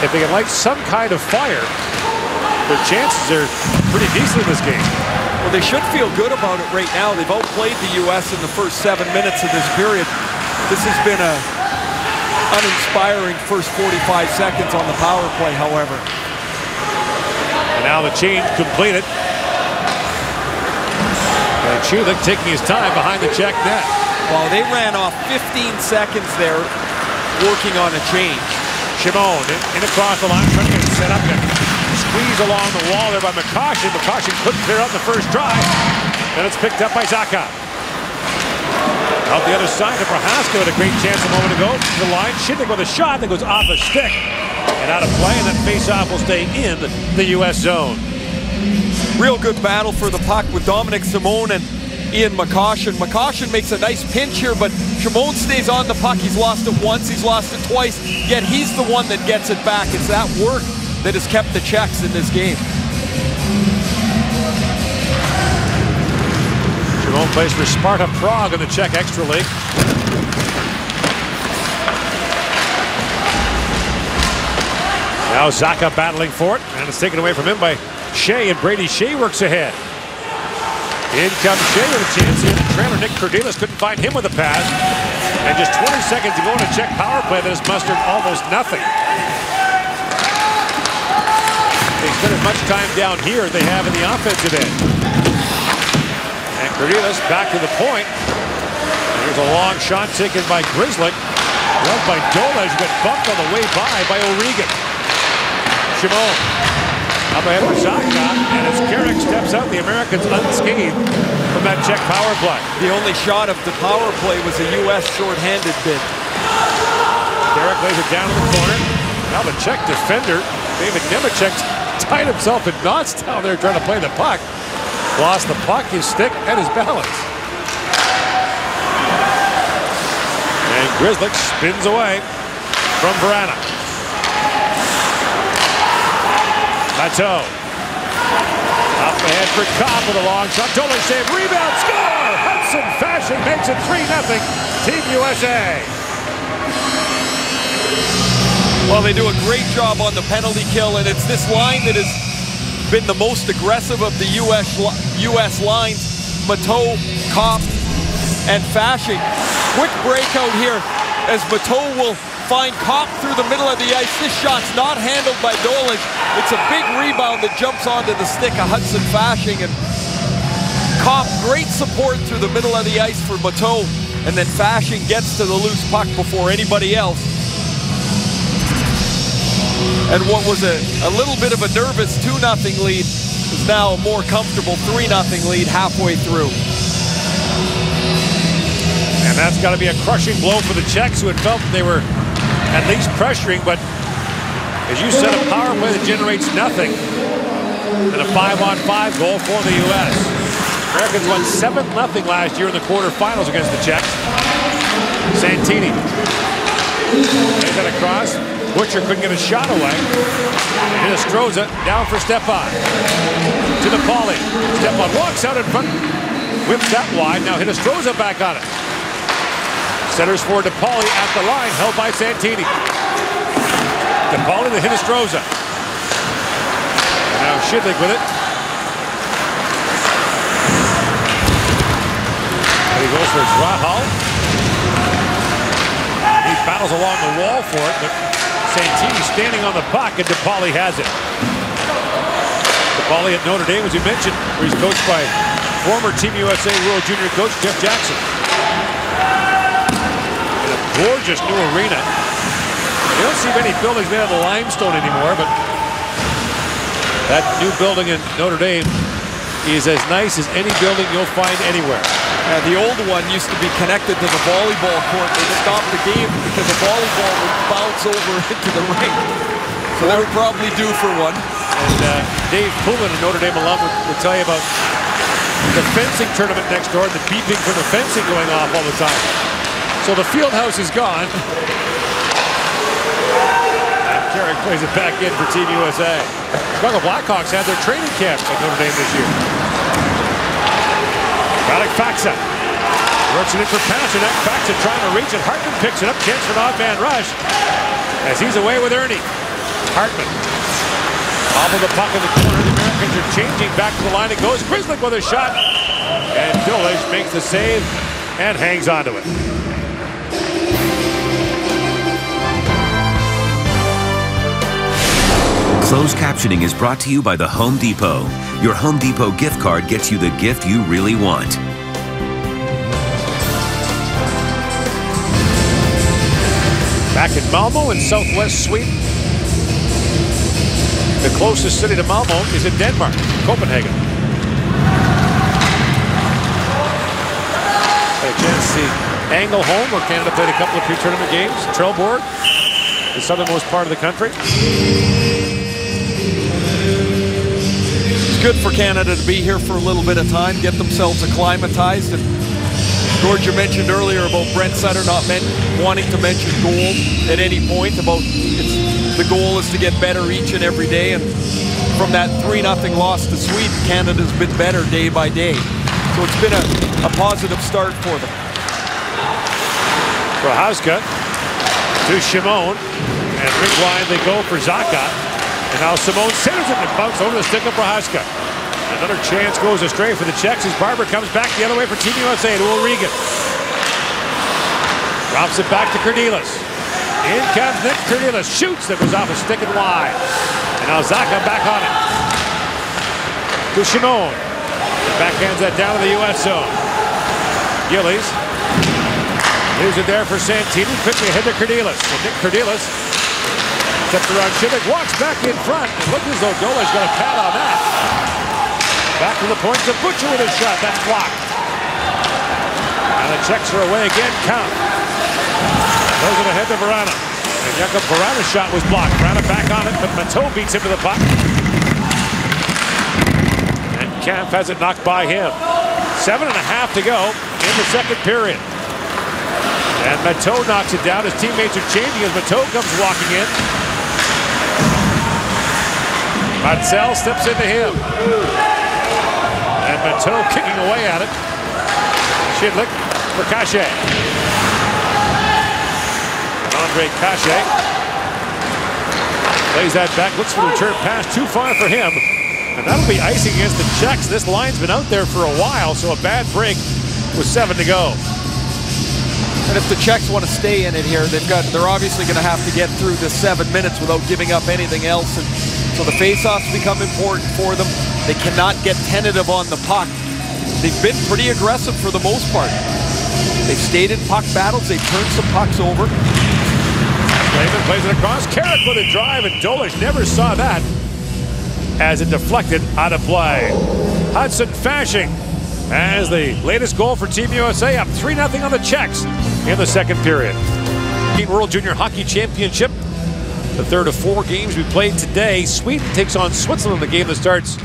if they can light some kind of fire, their chances are pretty decent in this game. Well, they should feel good about it right now. They've outplayed the U.S. in the first 7 minutes of this period. This has been an uninspiring first 45 seconds on the power play, however. And now the change completed. Chulik taking his time behind the Czech net. Well, they ran off 15 seconds there working on a change. Shimon in across the line, trying to get set up and squeeze along the wall there by McCoshen. McCoshen couldn't clear out the first try. Then it's picked up by Zacha. Out the other side to Prohaska with a great chance a moment ago. The line, Shidnick with a shot that goes off a stick and out of play, and that face-off will stay in the U.S. zone. Real good battle for the puck with Dominic Simone and Ian McCoshen. McCoshen makes a nice pinch here, but Shimon stays on the puck. He's lost it once, he's lost it twice, yet he's the one that gets it back. It's that work that has kept the Czechs in this game. Shimon plays for Sparta Prague in the Czech Extra League. Now Zacha battling for it, and it's taken away from him by Shea, and Brady Shea works ahead. In comes Shea with a chance here. Trailer Nick Cordelis couldn't find him with a pass. And just 20 seconds to go in a Czech power play that has mustered almost nothing. They spent as much time down here as they have in the offensive end. And Cordelis back to the point. Here's a long shot taken by Grizzlick. Led by Dolej, who got bumped on the way by O'Regan. Shimon up ahead for Zacha, and as Carrick steps out, the Americans unscathed from that Czech power play. The only shot of the power play was a U.S. shorthanded bid. Carrick lays it down in the corner. Now the Czech defender, David Nemecek, tied himself in knots down there trying to play the puck. Lost the puck, his stick, and his balance. And Grizzlick spins away from Verana. Matteau. Up ahead for Cobb with a long shot. Dolej save, rebound, score! Hudson Fasching makes it 3-0. Team USA. Well, they do a great job on the penalty kill, and it's this line that has been the most aggressive of the U.S. lines. Matteau, Cobb, and Fasching. Quick breakout here as Matteau will find Kopp through the middle of the ice. This shot's not handled by Dolej. It's a big rebound that jumps onto the stick of Hudson Fasching, and Kopp, great support through the middle of the ice for Matteau, and then Fasching gets to the loose puck before anybody else. And what was a little bit of a nervous 2-0 lead is now a more comfortable 3-0 lead halfway through. And that's got to be a crushing blow for the Czechs, who had felt they were at least pressuring, but as you said, a power play that generates nothing, and a 5-on-5 goal for the U.S. Americans won 7-0 last year in the quarterfinals against the Czechs. Santini lays that across. Butcher couldn't get a shot away. Hinostroza down for Stepan. To the Pauly. Stepan walks out in front, whips that wide. Now Hinostroza back on it. Centers for DePauli at the line, held by Santini. DePauli to Hinostroza. And now Shidnick with it. And he goes for Rahal. He battles along the wall for it, but Santini standing on the puck, and DePauli has it. DePauli at Notre Dame, as we mentioned, where he's coached by former Team USA World Junior coach Jeff Jackson. Gorgeous new arena. You don't see many buildings made out of limestone anymore, but that new building in Notre Dame is as nice as any building you'll find anywhere. The old one used to be connected to the volleyball court. They stopped the game because the volleyball would bounce over into the ring. So that would probably do for one. And Dave Poulin, a Notre Dame alum, would tell you about the fencing tournament next door and the beeping from the fencing going off all the time. So the field house is gone. And Carrick plays it back in for Team USA. Chicago Blackhawks had their training camp at Notre Dame this year. Radek Faksa works it in for Pasternak. Faksa trying to reach it. Hartman picks it up. Chance for an odd man rush as he's away with Ernie. Hartman Off of the puck in the corner. The Americans are changing back to the line. It goes. Grizzly with a shot. And Dolish makes the save and hangs onto it. Closed captioning is brought to you by the Home Depot. Your Home Depot gift card gets you the gift you really want. Back in Malmo in southwest Sweden. The closest city to Malmo is in Denmark, Copenhagen. Had a chance to see Angle home, where Canada played a couple of pre-tournament games. Trelleborg, the southernmost part of the country. It's good for Canada to be here for a little bit of time, get themselves acclimatized. And George, you mentioned earlier about Brent Sutter not wanting to mention goal at any point. The goal is to get better each and every day. And from that 3-0 loss to Sweden, Canada's been better day by day. So it's been a positive start for them. Prohaska to Shimon. And ring wide they go for Zacha. And now Simone centers it and bumps over the stick of Prohaska. Another chance goes astray for the Czechs as Barber comes back the other way for Team USA to O'Regan. Drops it back to Cordelis. In comes Nick Cordelis. Shoots. That was off a stick and wide. And now Zacha back on it. To Shimon. Backhands that down to the US zone. Gillies. Leaves it there for Santini. Quickly ahead to Cordelis. And Nick Cordelis steps around Shivik. Walks back in front. And looks as though Dolish got a pad on that. Back to the point to Butcher with a shot. That's blocked. And the Czechs are away again. Count. Throws it ahead to Vrana. And Jakub Vrana's shot was blocked. Vrana back on it, but Mateau beats him to the puck. And Kampf has it knocked by him. 7.5 to go in the second period. And Mateau knocks it down. His teammates are changing as Mateau comes walking in. Matsell steps into him. And Mateau kicking away at it. Shidlick for Cachet. And Andre Cachet plays that back, looks for the return pass, too far for him. And that'll be icing against the Czechs. This line's been out there for a while, so a bad break with 7 to go. And if the Czechs want to stay in it here, they're obviously going to have to get through this 7 minutes without giving up anything else. And so the face-offs become important for them. They cannot get tentative on the puck. They've been pretty aggressive for the most part. They've stayed in puck battles. They've turned some pucks over. Raymond plays it across. Carrick with a drive, and Dolish never saw that as it deflected out of play. Hudson Fasching as the latest goal for Team USA, up 3-0 on the Czechs in the second period. World Junior Hockey Championship, the third of 4 games we played today. Sweden takes on Switzerland, the game that starts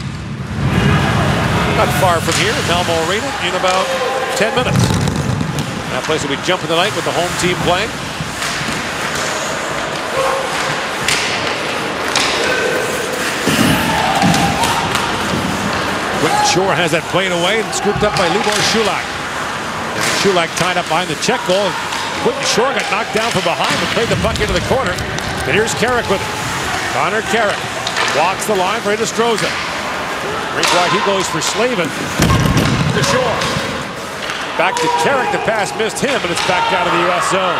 not far from here, Malmo Arena, in about 10 minutes. That place will be jumping tonight with the home team playing. Shore has that played away and scooped up by Libor Shulak. And Shulak tied up behind the Czech goal. Quentin Shore got knocked down from behind and played the puck into the corner. And here's Carrick with it. Connor Carrick walks the line for Hinostroza. Rink wide, he goes for Slavin. To Shore. Back to Carrick. The pass missed him, but it's back out of the U.S. zone.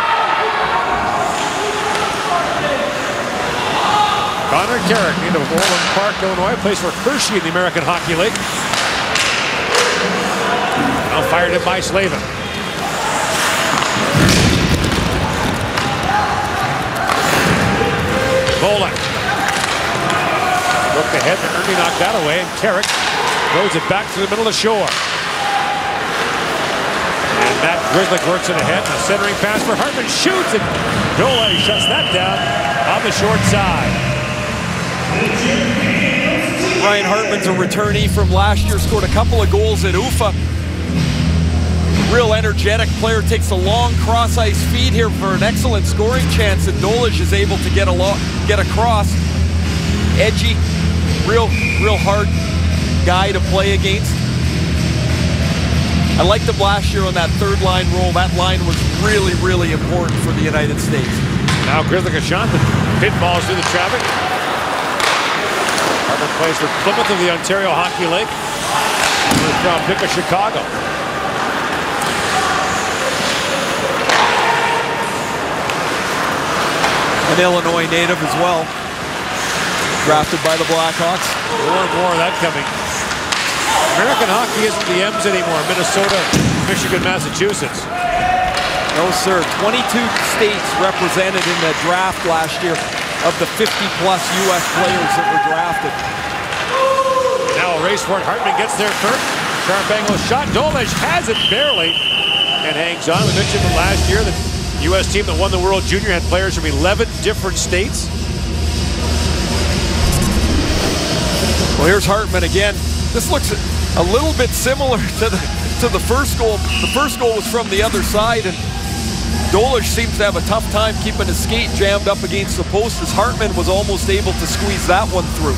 Connor Carrick into Orland Park, Illinois, plays for Hershey in the American Hockey League. Now fired in by Slavin. Volek. Look ahead, and Ernie knocked that away, and Carrick throws it back to the middle of the shore. And Matt Grizzlick works it ahead. A centering pass for Hartman. Shoots, and Dole shuts that down on the short side. Ryan Hartman's a returnee from last year, scored a couple of goals at Ufa. Real energetic player, takes a long cross-ice feed here for an excellent scoring chance, and Dolish is able to get across. Edgy, real hard guy to play against. I liked him last year on that third line role. That line was really, really important for the United States. Now Grizzlick a shot that pinballs through the traffic. Plays for Plymouth of the Ontario Hockey League. First round pick of Chicago. An Illinois native as well. Drafted by the Blackhawks. More of that coming. American hockey isn't the M's anymore. Minnesota, Michigan, Massachusetts. No, sir. 22 states represented in the draft last year of the 50-plus U.S. players that were drafted. Now a race for it. Hartman gets there first. Sharp angle shot. Dolage has it barely and hangs on. We mentioned that last year the U.S. team that won the World Junior had players from 11 different states. Well, here's Hartman again. This looks a little bit similar to the first goal. The first goal was from the other side, and Dolage seems to have a tough time keeping his skate jammed up against the post, as Hartman was almost able to squeeze that one through.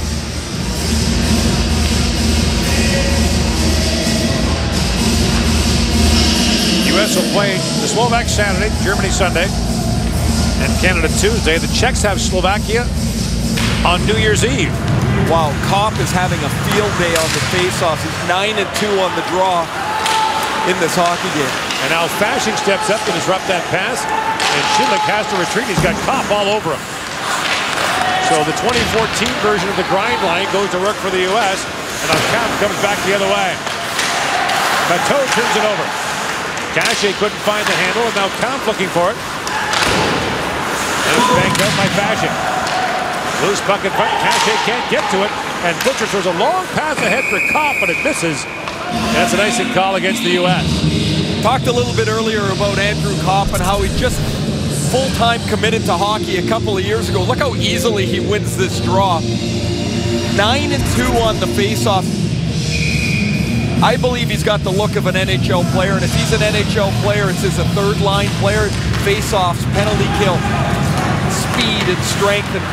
U.S. will play the Slovaks Saturday, Germany Sunday, and Canada Tuesday. The Czechs have Slovakia on New Year's Eve. Wow, Kopp is having a field day on the faceoffs. He's 9-2 on the draw in this hockey game. And now Fasching steps up to disrupt that pass, and Schillich has to retreat. He's got Kopp all over him. So the 2014 version of the grind line goes to work for the U.S., and now Kopp comes back the other way. Bateau turns it over. Cachet couldn't find the handle, and now Kopp looking for it. And it's banked out by Fasching. Loose puck in front. Cachet can't get to it, and Butcher throws a long pass ahead for Kopp, but it misses. That's an icing call against the U.S. Talked a little bit earlier about Andrew Kopp and how he just full-time committed to hockey a couple of years ago. Look how easily he wins this draw. 9-2 on the face-off. I believe he's got the look of an NHL player, and if he's an NHL player, it's as a third-line player. Face-offs, penalty kill, speed and strength, and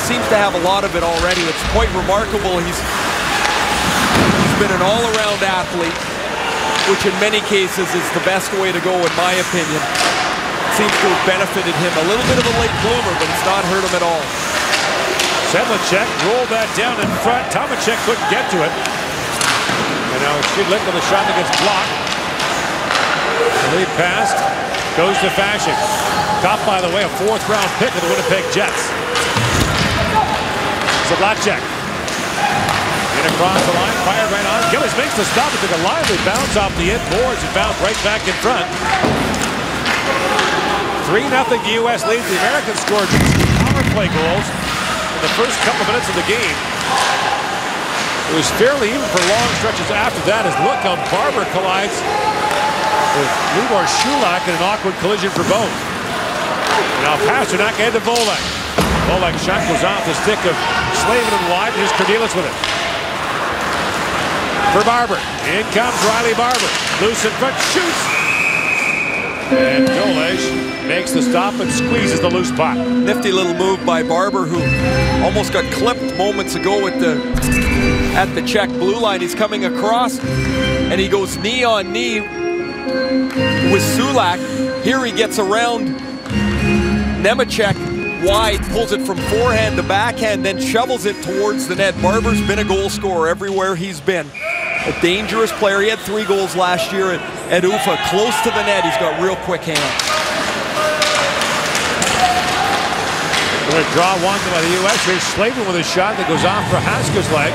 seems to have a lot of it already. It's quite remarkable. He's been an all-around athlete, which in many cases is the best way to go, in my opinion. Seems to have benefited him. A little bit of a late bloomer, but it's not hurt him at all. Sedlacek rolled that down in front. Tomacek couldn't get to it. And now Schillich on the shot that gets blocked. The lead pass goes to Fasching. Kopp, by the way, a fourth-round pick of the Winnipeg Jets. Sedlacek. In across the line, fired right on. Gillies makes the stop and took a lively bounce off the end boards and bounced right back in front. 3-0 U.S. leads. The Americans scored power play goals in the first couple of minutes of the game. It was fairly even for long stretches after that, as look how Barber collides with Libor Schulak in an awkward collision for both. Now Pasternak and to Volek. Volek's shot goes off the stick of Slavin and wide, and here's Cordelis with it. For Barber. In comes Riley Barber. Loose in front, shoots. And Dolage makes the stop and squeezes the loose puck. Nifty little move by Barber, who almost got clipped moments ago at the Czech blue line. He's coming across, and he goes knee on knee with Sulak. Here he gets around Nemecek wide, pulls it from forehand to backhand, then shovels it towards the net. Barber's been a goal scorer everywhere he's been. A dangerous player. He had 3 goals last year at UFA. Close to the net. He's got real quick hands. Going to draw one by the U.S. Here's Slavin with a shot that goes off for Haska's leg.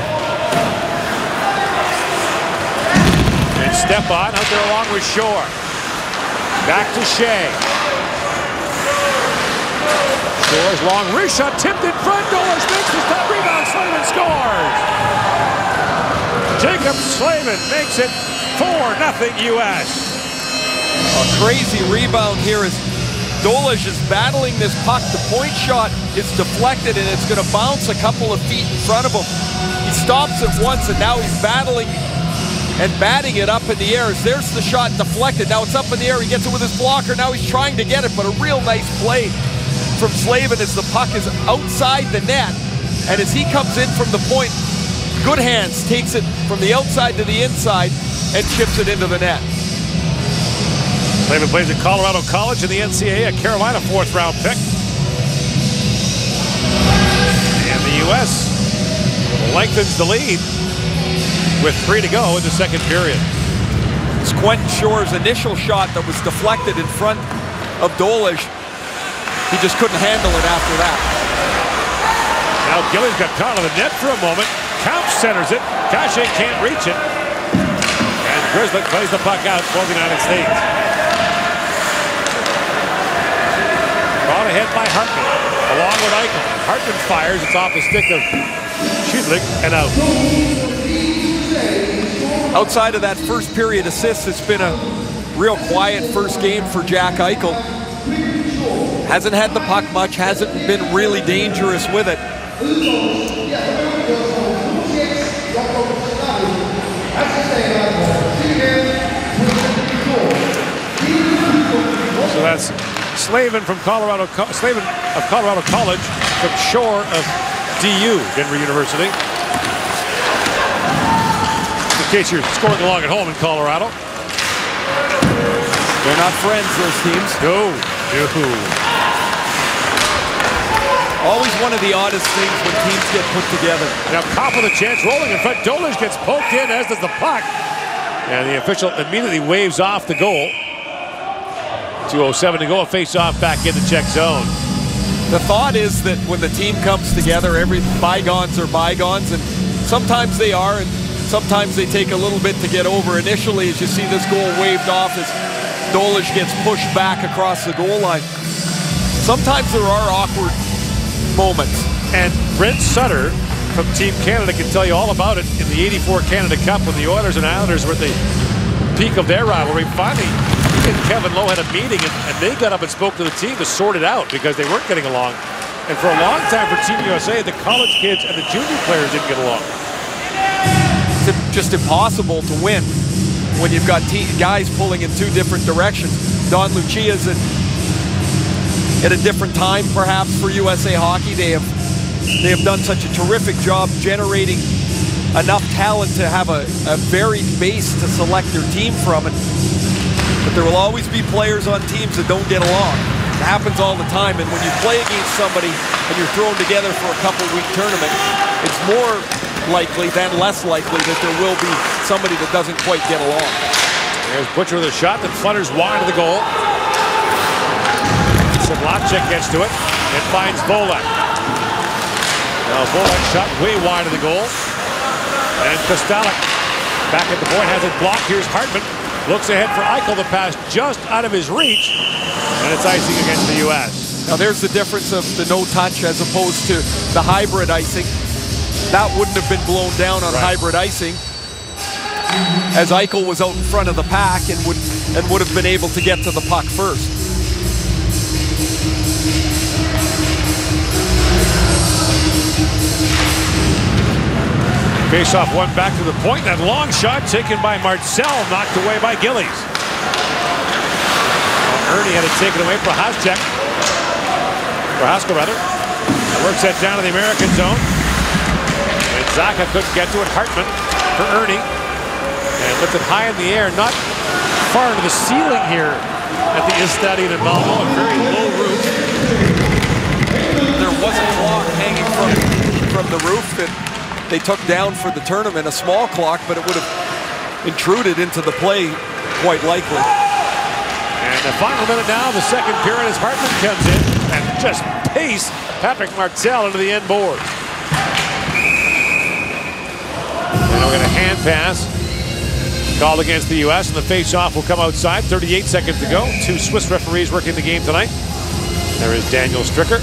And step on out there along with Shore. Back to Shea. Shore's long wrist shot tipped in front. Dolage makes the stop. Rebound. Slavin scores. Jacob Slavin makes it 4-0 U.S. A crazy rebound here as Dolage is battling this puck. The point shot is deflected, and it's going to bounce a couple of feet in front of him. He stops it once, and now he's battling and batting it up in the air. There's the shot deflected. Now it's up in the air. He gets it with his blocker. Now he's trying to get it, but a real nice play from Slavin as the puck is outside the net. And as he comes in from the point, good hands, takes it from the outside to the inside and chips it into the net. Slavin plays at Colorado College in the NCAA, a Carolina 4th-round pick. And the U.S. will lengthens the lead with 3 to go in the second period. It's Quentin Shore's initial shot that was deflected in front of Dolish. He just couldn't handle it after that. Now Gillies got caught on the net for a moment. Camp centers it. Cachet can't reach it. And Grizzly plays the puck out for the United States. Brought ahead by Hartman, along with Eichel. Hartman fires. It's off the stick of Schudlik and out. Outside of that first period assist, it's been a real quiet first game for Jack Eichel. Hasn't had the puck much, hasn't been really dangerous with it. So that's Slavin from Colorado, Slavin of Colorado College, from Shore of DU, Denver University. In case you're scoring along at home in Colorado. They're not friends, those teams. No. Always one of the oddest things when teams get put together. Now Kopp with a chance rolling in front. Dolish gets poked in, as does the puck. And the official immediately waves off the goal. 2:07 to go, a face-off back in the Czech zone. The thought is that when the team comes together, every bygones are bygones, and sometimes they are, and sometimes they take a little bit to get over. Initially, as you see this goal waved off as Dolish gets pushed back across the goal line. Sometimes there are awkward moments. And Brent Sutter from Team Canada can tell you all about it in the '84 Canada Cup when the Oilers and Islanders were at the peak of their rivalry. Finally, he and Kevin Lowe had a meeting, and they got up and spoke to the team to sort it out because they weren't getting along. And for a long time for Team USA, the college kids and the junior players didn't get along. It's just impossible to win when you've got guys pulling in two different directions. Don Lucia's at a different time, perhaps, for USA Hockey. They have done such a terrific job generating enough talent to have a varied base to select their team from. But there will always be players on teams that don't get along. It happens all the time. And when you play against somebody and you're thrown together for a couple-week tournament, it's more likely than less likely that there will be somebody that doesn't quite get along. There's Butcher with a shot that flutters wide of the goal. Sedlacek gets to it and finds Volek. Now Volek shot way wide of the goal. And Kostalik back at the point, has it blocked. Here's Hartman. Looks ahead for Eichel. The pass just out of his reach. And it's icing against the U.S. Now there's the difference of the no touch as opposed to the hybrid icing. That wouldn't have been blown down on hybrid icing, as Eichel was out in front of the pack and would have been able to get to the puck first. Face-off one back to the point. That long shot taken by Marcel, knocked away by Gillies. Ernie had it taken away for Prohaska. Works that down to the American zone. And Zaka couldn't get to it. Hartman for Ernie. And lifted high in the air, not far into the ceiling here at the Estadio in Malmo. A very low roof. There was a clock hanging from the roof that they took down for the tournament, a small clock, but it would have intruded into the play quite likely. And the final minute now, the second period, as Hartman comes in and just pace Patrick Marcel into the end boards. And we're going to hand pass called against the U.S. and the face-off will come outside. 38 seconds to go. Two Swiss referees working the game tonight. There is Daniel Stricker.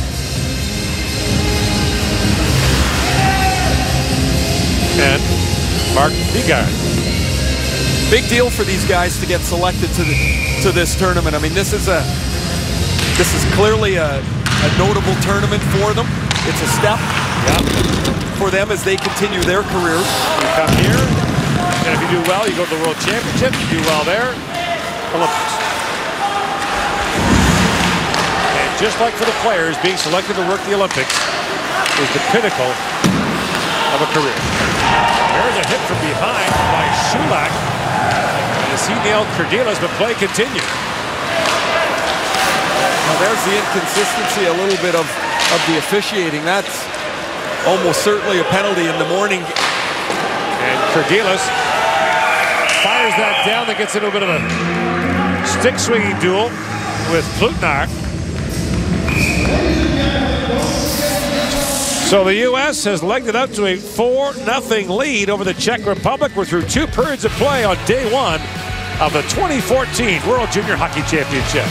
And Mark Vigard. Big deal for these guys to get selected to this tournament. I mean, this is clearly a notable tournament for them. It's a step for them as they continue their careers. You come here, and if you do well, you go to the World Championship. You do well there, Olympics. And just like for the players, being selected to work the Olympics is the pinnacle of a career. There's a hit from behind by Schulak. As he nailed Kerdiles, but play continued. Well, there's the inconsistency, a little bit of the officiating. almost certainly a penalty in the morning. And Kerdiles fires that down. That gets into a bit of a stick swinging duel with Plutnar. So the U.S. has legged it out to a 4-0 lead over the Czech Republic. We're through 2 periods of play on day 1 of the 2014 World Junior Hockey Championship.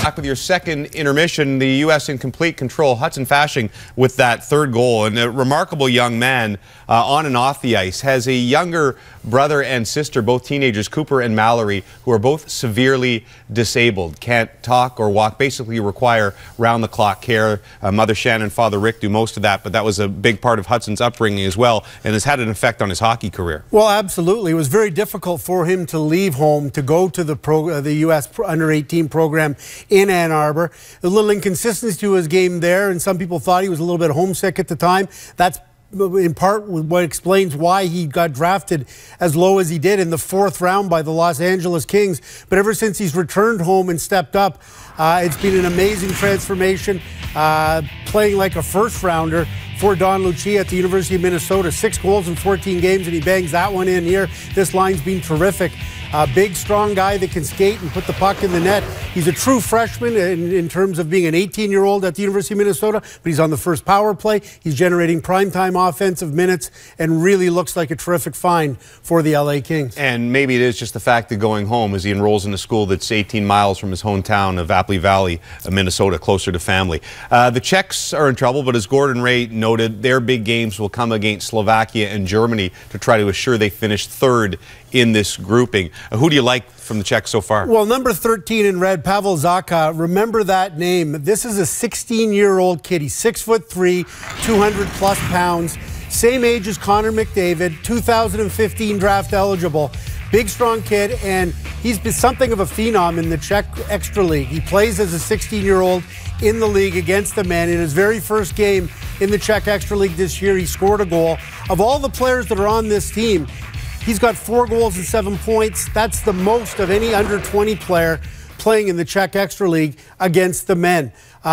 Back with your second intermission, the U.S. in complete control. Hudson Fasching with that third goal, and a remarkable young man on and off the ice. Has a younger brother and sister, both teenagers, Cooper and Mallory, who are both severely disabled. Can't talk or walk, basically require round-the-clock care. Mother Shannon, Father Rick do most of that, but that was a big part of Hudson's upbringing as well, and has had an effect on his hockey career. Well, absolutely. It was very difficult for him to leave home to go to the U.S. under-18 program in Ann Arbor. A little inconsistency to his game there, and some people thought he was a little bit homesick at the time. That's in part what explains why he got drafted as low as he did in the 4th round by the Los Angeles Kings. But ever since he's returned home and stepped up, it's been an amazing transformation, playing like a first-rounder for Don Lucia at the University of Minnesota. 6 goals in 14 games, and he bangs that one in here. This line's been terrific. Big, strong guy that can skate and put the puck in the net. He's a true freshman in terms of being an 18-year-old at the University of Minnesota, but he's on the first power play. He's generating primetime offensive minutes and really looks like a terrific find for the LA Kings. And maybe it is just the fact that going home as he enrolls in a school that's 18 miles from his hometown of Apple Valley, Minnesota, closer to family. The Czechs are in trouble, but as Gordon Ray noted, their big games will come against Slovakia and Germany to try to assure they finish 3rd in this grouping. Who do you like from the Czechs so far? Well, number 13 in red, Pavel Zacha. Remember that name. This is a 16-year-old kid. He's 6'3", 200+ pounds. Same age as Connor McDavid, 2015 draft eligible. Big, strong kid, and he's been something of a phenom in the Czech Extra League. He plays as a 16-year-old in the league against the men. In his very first game in the Czech Extra League this year, he scored a goal. Of all the players that are on this team, he's got 4 goals and 7 points. That's the most of any under-20 player playing in the Czech Extra League against the men.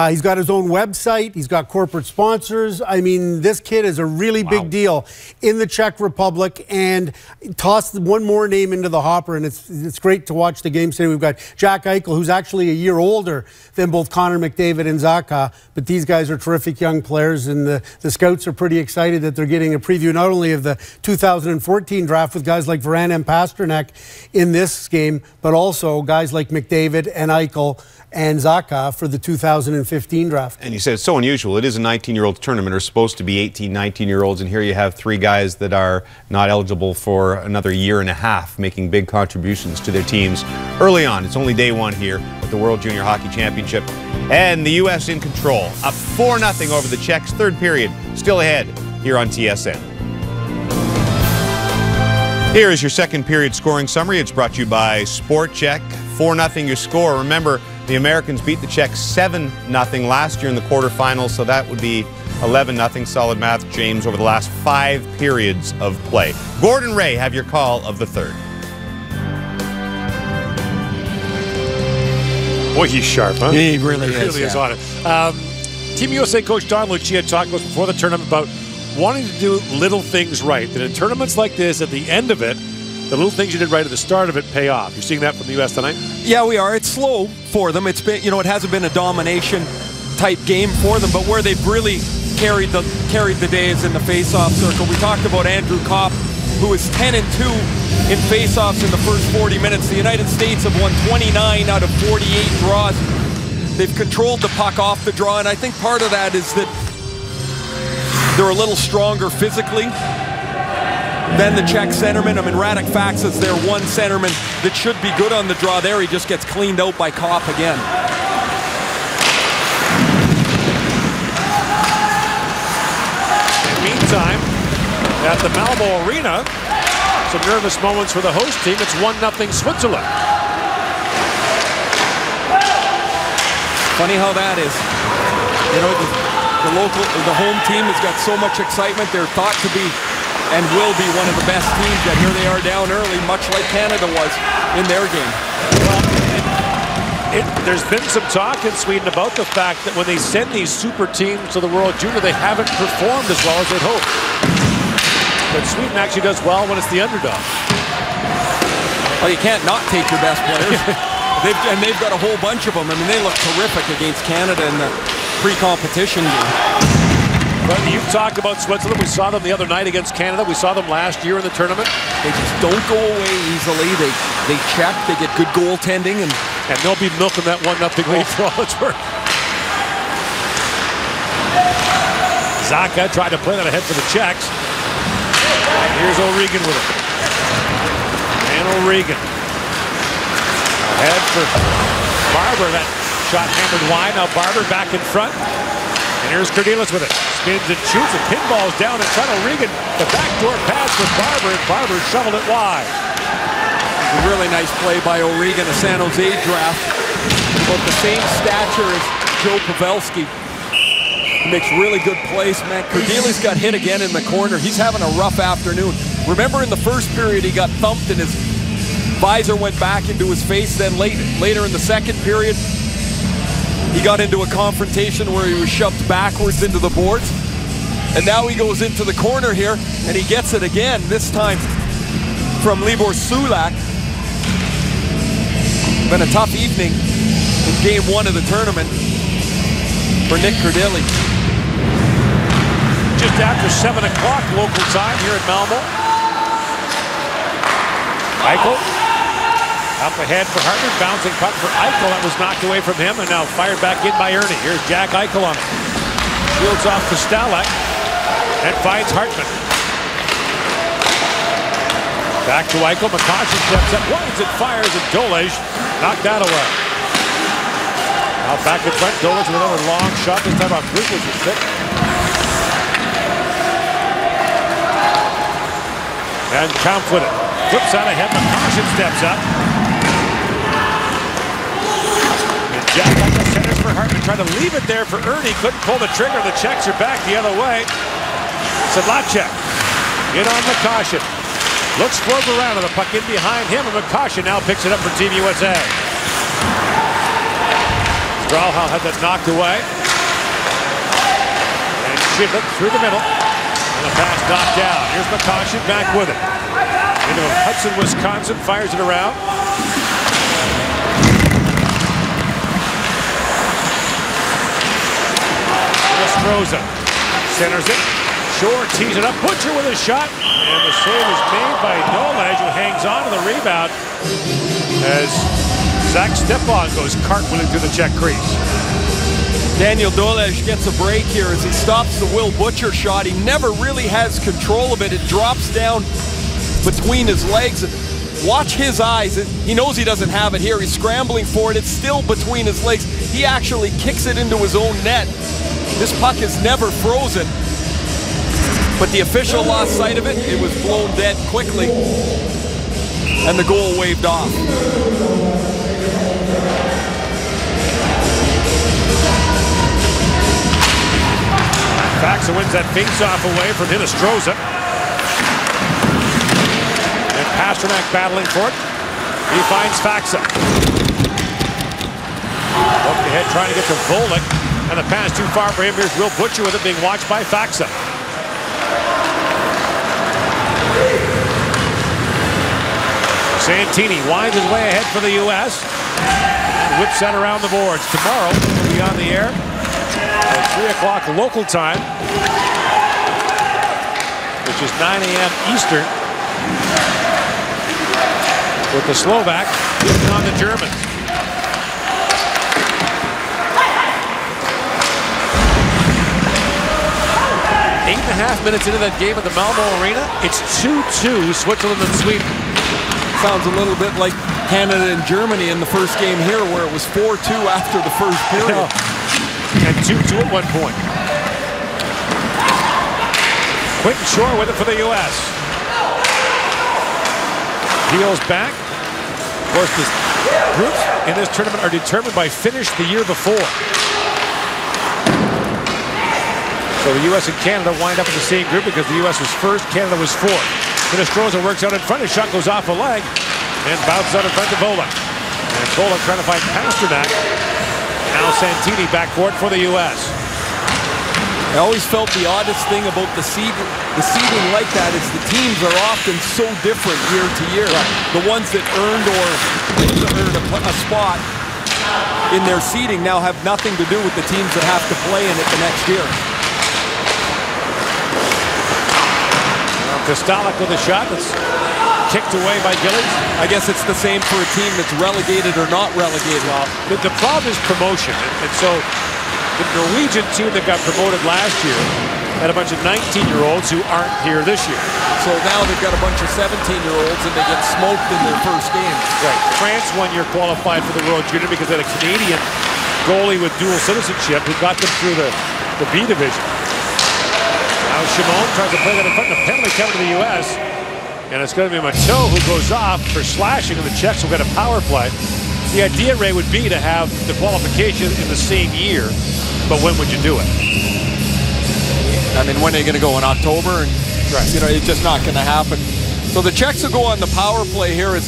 He's got his own website. He's got corporate sponsors. I mean, this kid is a really big deal in the Czech Republic. And toss one more name into the hopper, and it's great to watch the games today. We've got Jack Eichel, who's actually a year older than both Connor McDavid and Zacha. But these guys are terrific young players, and the scouts are pretty excited that they're getting a preview not only of the 2014 draft with guys like Varan and Pasternak in this game, but also guys like McDavid and Eichel and Zacha for the 2015 draft. And you said it's so unusual. It is a 19-year-old tournament. They're supposed to be 18, 19-year-olds, and here you have 3 guys that are not eligible for another year and a half, making big contributions to their teams early on. It's only day 1 here at the World Junior Hockey Championship. And the U.S. in control, up 4-0 over the Czechs. 3rd period, still ahead here on TSN. Here is your 2nd period scoring summary. It's brought to you by Sport Check. 4-0 your score. Remember, the Americans beat the Czechs 7-0 last year in the quarterfinals, so that would be 11-0. Solid math, James, over the last 5 periods of play. Gordon Ray, have your call of the 3rd. Boy, he's sharp, huh? He really is on it. Team USA coach Don Lucia talked to us before the tournament about wanting to do little things right. That in tournaments like this, at the end of it, the little things you did right at the start of it pay off. You're seeing that from the U.S. tonight? Yeah, we are. It's slow for them. It's been, it hasn't been a domination type game for them, but where they've really carried the day is in the face-off circle. We talked about Andrew Kopp, who is 10-2 in face-offs in the first 40 minutes. The United States have won 29 out of 48 draws. They've controlled the puck off the draw, and I think part of that is that they're a little stronger physically than the Czech centerman. I mean, Radek Fax is their one centerman that should be good on the draw there. He just gets cleaned out by Kopp again. Meantime, at the Malmo Arena, some nervous moments for the host team. It's 1-0 Switzerland. Funny how that is. The home team has got so much excitement. They're thought to be and will be one of the best teams, yet here they are down early, much like Canada was in their game. There's been some talk in Sweden about the fact that when they send these super teams to the World Junior, they haven't performed as well as they'd hoped. But Sweden actually does well when it's the underdog. Well, you can't not take your best players. They've got a whole bunch of them. I mean, they look terrific against Canada in the pre-competition game. But you talked about Switzerland. We saw them the other night against Canada. We saw them last year in the tournament. They just don't go away easily. They check. They get good goaltending, and they'll be milking that 1-0 lead for all it's worth. Zacha tried to play that ahead for the Czechs. And here's O'Regan with it. And O'Regan ahead for Barber. That shot hammered wide. Now Barber back in front. And here's Cordelis with it. Spins and shoots and pinballs down in front. O'Regan, the backdoor pass with Barber, and Barber shoveled it wide. A really nice play by O'Regan, a San Jose draft. About the same stature as Joe Pavelski. He makes really good plays, man. Cordelis got hit again in the corner. He's having a rough afternoon. Remember in the first period, he got thumped and his visor went back into his face. Then later in the second period, he got into a confrontation where he was shoved backwards into the boards. And now he goes into the corner here, and he gets it again, this time from Libor Sulak. Been a tough evening in game 1 of the tournament for Nick Cordelli. Just after 7 o'clock local time here in Malmo. Eichel up ahead for Hartman, bouncing puck for Eichel. That was knocked away from him and now fired back in by Ernie. Here's Jack Eichel on it. Shields off to Stalak and finds Hartman. Back to Eichel. McCoshen steps up, winds and fires, and Dolej knocked that away. Now back in front, Dolej with another long shot, this time off Griswold's stick. And Kampf with it. Flips out ahead, McCoshen steps up. And Jack Eichel centers for Hartman, trying to leave it there for Ernie. Couldn't pull the trigger. The Czechs are back the other way. Sedlacek in on McCoshen. Looks for Verano, the puck in behind him, and McCoshen now picks it up for Team USA. Strahlhal had that knocked away. And Shidler through the middle. And the pass knocked down. Here's McCoshen back with it. Into Hudson, Wisconsin, fires it around. Nestroza centers it. Shore tees it up. Butcher with a shot. And the save is made by Dolej, who hangs on to the rebound as Zach Stepan goes cartwheeling through the Czech crease. Daniel Dolej gets a break here as he stops the Will Butcher shot. He never really has control of it. It drops down between his legs. Watch his eyes. He knows he doesn't have it here. He's scrambling for it. It's still between his legs. He actually kicks it into his own net. This puck is never frozen. But the official lost sight of it. It was blown dead quickly. And the goal waved off. Faxa wins that face-off away from Hinostroza. And Pasternak battling for it. He finds Faxa. Up ahead trying to get to Volek. And the pass too far for him. Here's Will Butcher with it, being watched by Faxa. Santini winds his way ahead for the U.S. and whips that around the boards. Tomorrow we'll be on the air at 3 o'clock local time, which is 9 a.m. Eastern, with the Slovak taking on the Germans. 8.5 minutes into that game at the Malmo Arena. It's 2-2, Switzerland and Sweden. Sounds a little bit like Canada and Germany in the first game here, where it was 4-2 after the first period. And 2-2 at one point. Quentin Shore with it for the U.S. Heels back. Of course, the groups in this tournament are determined by finish the year before. So the U.S. and Canada wind up in the same group because the U.S. was first, Canada was fourth. Hinostroza works out in front. His shot goes off a leg and bounces out in front of Volek. And Polak trying to find Pasternak. Now Santini backcourt for the U.S. I always felt the oddest thing about the seeding like that is the teams are often so different year to year. Right. The ones that earned or didn't earn a spot in their seeding now have nothing to do with the teams that have to play in it the next year. Kostalik with a shot that's kicked away by Gillies. I guess it's the same for a team that's relegated or not relegated. Well, the problem is promotion. And so the Norwegian team that got promoted last year had a bunch of 19-year-olds who aren't here this year. So now they've got a bunch of 17-year-olds and they get smoked in their first game. Right. France 1 year qualified for the World Junior because they had a Canadian goalie with dual citizenship who got them through the B division. Now Shimon tries to play that in front of a penalty coming to the U.S. And it's going to be Mateau who goes off for slashing, and the Czechs will get a power play. The idea, Ray, would be to have the qualification in the same year, but when would you do it? I mean, when are you going to go? In October? And, right. You know, it's just not going to happen. So the Czechs will go on the power play here as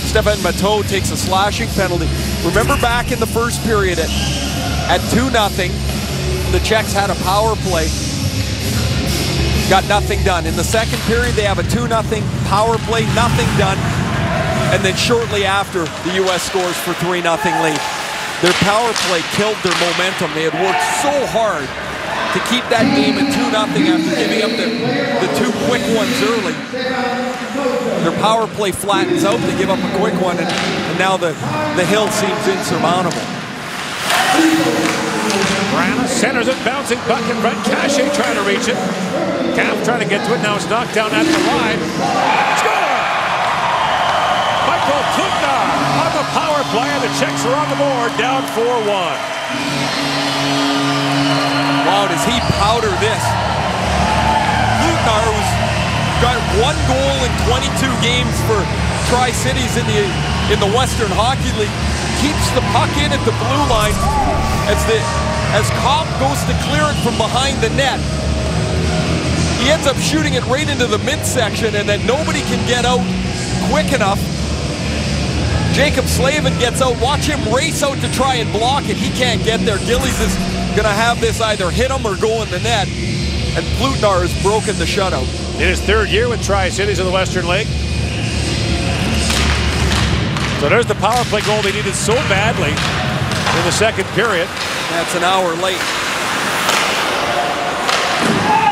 Stefan Mateau takes a slashing penalty. Remember back in the first period at 2-0, the Czechs had a power play. Got nothing done. In the second period, they have a 2-0 power play, nothing done. And then shortly after, the U.S. scores for 3-0 lead. Their power play killed their momentum. They had worked so hard to keep that game at 2-0 after giving up the two quick ones early. Their power play flattens out. They give up a quick one, and now the hill seems insurmountable. Brana centers it, bouncing puck in front. Cachet trying to reach it. Camp trying to get to it. Now it's knocked down at the line. Score! Michael Kluknar on the power play, and the Czechs are on the board, down 4-1. Wow, does he powder this? Kluknar, who's got 1 goal in 22 games for Tri-Cities in the Western Hockey League, keeps the puck in at the blue line as Kopp goes to clear it from behind the net. He ends up shooting it right into the midsection, and then nobody can get out quick enough. Jacob Slavin gets out. Watch him race out to try and block it. He can't get there. Gillies is going to have this either hit him or go in the net. And Plutnar has broken the shutout. In his 3rd year with Tri-Cities in the Western League. So there's the power play goal they needed so badly in the second period. That's an hour late.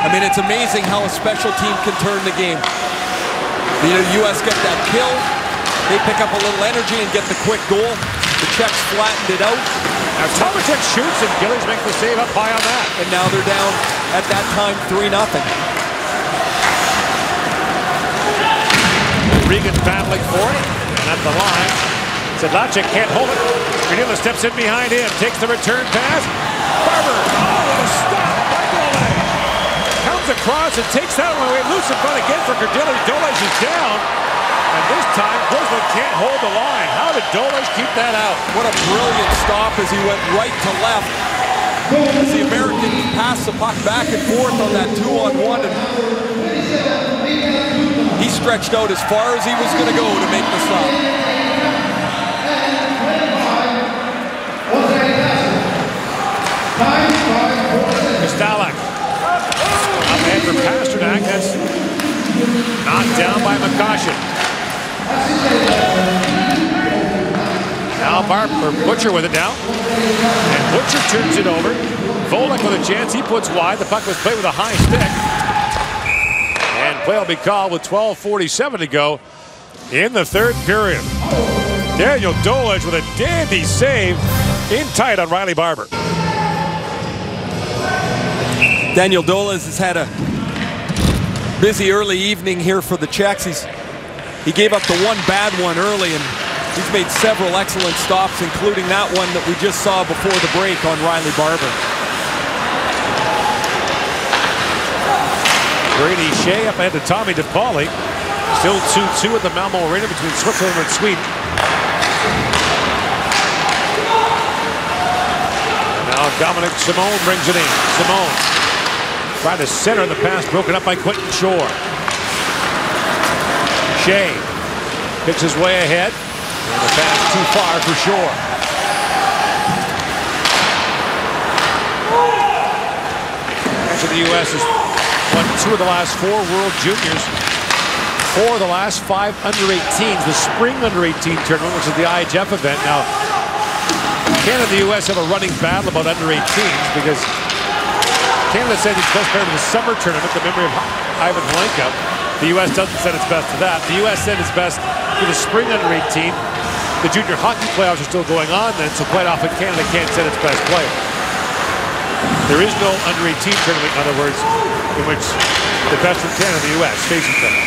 I mean, it's amazing how a special team can turn the game. The U.S. get that kill. They pick up a little energy and get the quick goal. The Czechs flattened it out. Now Tomacek shoots and Gillies makes the save up high on that. And now they're down at that time 3-0. Regan battling for it. And at the line, Sedlacek can't hold it. Granila steps in behind him, takes the return pass. Barber, what a stop by Dole. Comes across and takes that one away. Loose in front again for Granila. Dole is down. And this time, Griswold can't hold the line. How did Dole keep that out? What a brilliant stop as he went right to left. As the American passed the puck back and forth on that 2-on-1. And he stretched out as far as he was going to go to make the stop. Kostalik. Up ahead for Pasternak. That's knocked down by McCoshen. Now Butcher with it now. And Butcher turns it over. Volek with a chance. He puts wide. The puck was played with a high stick. And play will be called with 12:47 to go in the 3rd period. Daniel Dolage with a dandy save in tight on Riley Barber. Daniel Dolage has had a busy early evening here for the Czechs. He gave up the one bad one early, and he's made several excellent stops, including that one that we just saw before the break on Riley Barber. Brady Shea up ahead to Tommy DePauli. Still 2-2 at the Malmo Arena between Switzerland and Sweden. Now Dominic Simone brings it in. Simone tried to center the pass, broken up by Quentin Shore. Shea picks his way ahead. And the pass too far for sure. Actually, the U.S. has won 2 of the last 4 World Juniors. 4 of the last 5 under-18s. The spring under-18 tournament, which is the IHF event. Now, Canada and the U.S. have a running battle about under-18s because Canada sends its best player to the summer tournament, the memory of Ivan Holenka. The U.S. doesn't send its best to that. The U.S. sent its best to the spring under-18. The junior hockey playoffs are still going on then, so quite often Canada can't send its best player. There is no under-18 tournament, in other words, in which the best from Canada and the U.S. face each other.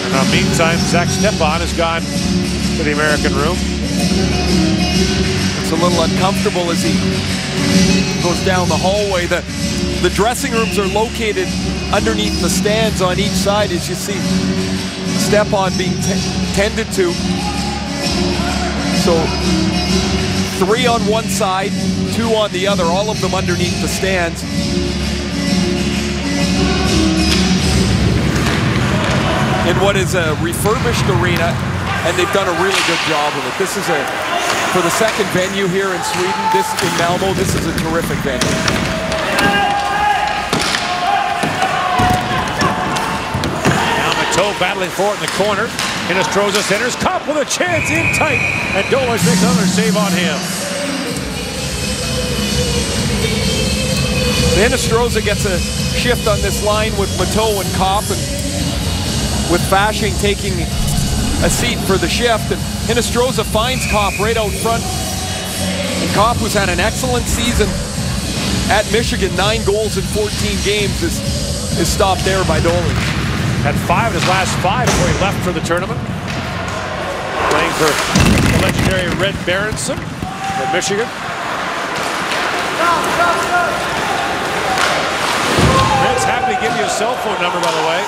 And now, meantime, Zach Stepan has gone to the American room. It's a little uncomfortable as he goes down the hallway. The dressing rooms are located underneath the stands on each side, as you see Stepan being tended to. So 3 on one side, 2 on the other, all of them underneath the stands. In what is a refurbished arena, and they've done a really good job with it. This is for the second venue here in Sweden, in Malmo, this is a terrific venue. Now Matteau battling for it in the corner. Hinostroza centers, Kopp with a chance in tight, and Dolas makes another save on him. Hinostroza gets a shift on this line with Matteau and Kopp, and with Fasching taking a seat for the shift, and Hinostroza finds Kopp right out front. And Kopp, who's had an excellent season at Michigan, 9 goals in 14 games, is stopped there by Dolan. Had 5 in his last 5 before he left for the tournament. Playing for the legendary Red Berenson of Michigan. Red's happy to give you a cell phone number, by the way.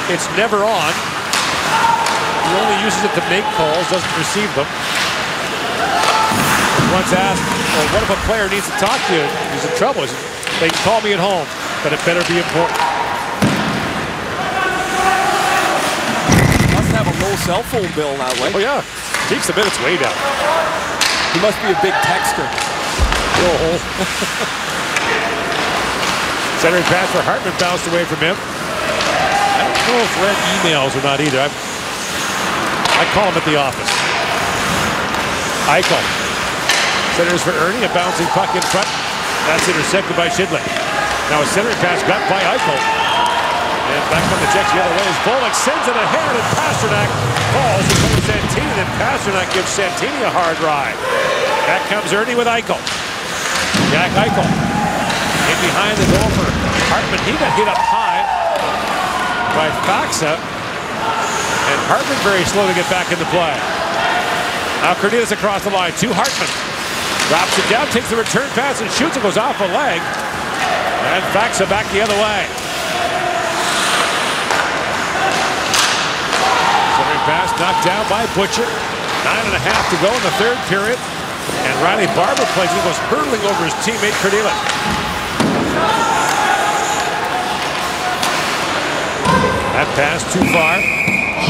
It's never on. He only uses it to make calls, doesn't receive them. Once asked, well, what if a player needs to talk to you? He's in trouble. He said, they can call me at home, but it better be important. Must have a low cell phone bill that way. Oh yeah, keeps the minutes way down. He must be a big texter. Oh. Centering pass for Hartman bounced away from him. I don't know if Red emails or not either. I call him at the office. Eichel centers for Ernie, a bouncing puck in front. That's intercepted by Schindler. Now a centering pass got by Eichel. And back on the Czechs the other way is Volek sends it ahead, and Pasternak falls in front of Santini. Then Pasternak gives Santini a hard ride. Back comes Ernie with Eichel. Jack Eichel in behind the goal for Hartman. He got hit up high by Faxa. And Hartman very slow to get back into play. Now Cornelius across the line to Hartman. Drops it down, takes the return pass and shoots. It goes off a leg. And Faxa back the other way. Centering pass knocked down by Butcher. 9.5 to go in the 3rd period. And Riley Barber plays. He goes hurtling over his teammate Cornelius. That pass too far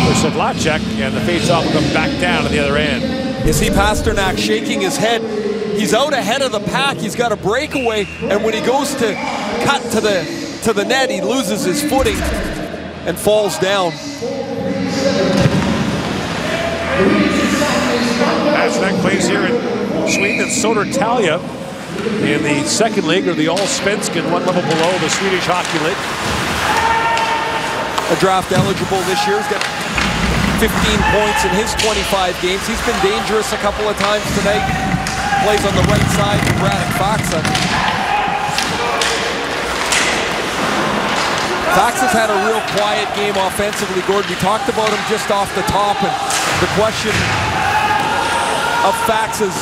for Sedlacek, and the faceoff will come back down to the other end. You see Pasternak shaking his head. He's out ahead of the pack. He's got a breakaway, and when he goes to cut to the net, he loses his footing and falls down. Pasternak plays here in Sweden and Södertälje in the 2nd league, or the Allsvenskan, 1 level below the Swedish Hockey League. A draft eligible this year. He's got 15 points in his 25 games. He's been dangerous a couple of times tonight. Plays on the right side with Radek Faxa. Faxa's had a real quiet game offensively, Gord. We talked about him just off the top, and the question of Faxa's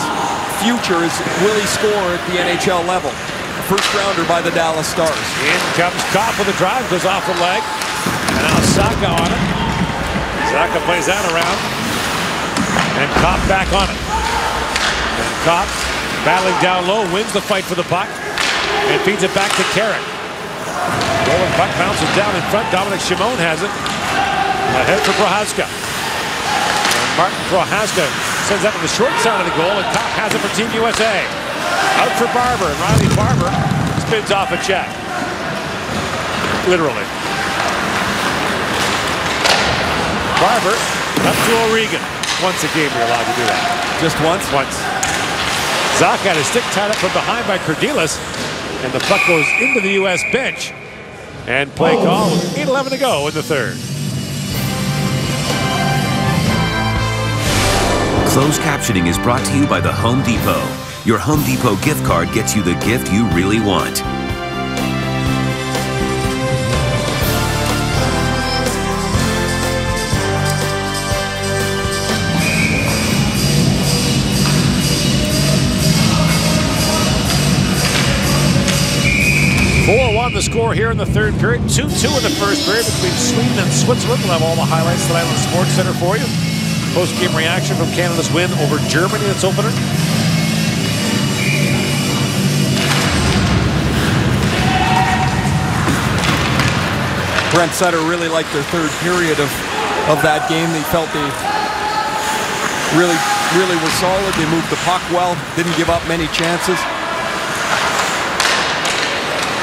future is, will he score at the NHL level? A 1st rounder by the Dallas Stars. In comes Kopp with a drive, goes off the leg. And now Saka on it. Saka plays that around. And Kopp back on it. And Kopp battling down low, wins the fight for the puck. And feeds it back to Carrick. Rolling puck bounces down in front. Dominic Shimon has it. Ahead for Prohaska. Martin Prohaska sends that to the short side of the goal, and Kopp has it for Team USA. Out for Barber, and Riley Barber spins off a check. Literally. Barber up to O'Regan. Once a game you're allowed to do that. Just once? Once. Zach had his stick tied up from behind by Cordelis, and the puck goes into the U.S. bench. And play call with 8:11 to go in the third. Closed captioning is brought to you by the Home Depot. Your Home Depot gift card gets you the gift you really want. The score here in the third period. 2-2 in the first period between Sweden and Switzerland. We'll have all the highlights tonight on the Sports Center for you. Post-game reaction from Canada's win over Germany in its opener. Brent Sutter really liked their third period of that game. They felt they really were solid. They moved the puck well, didn't give up many chances.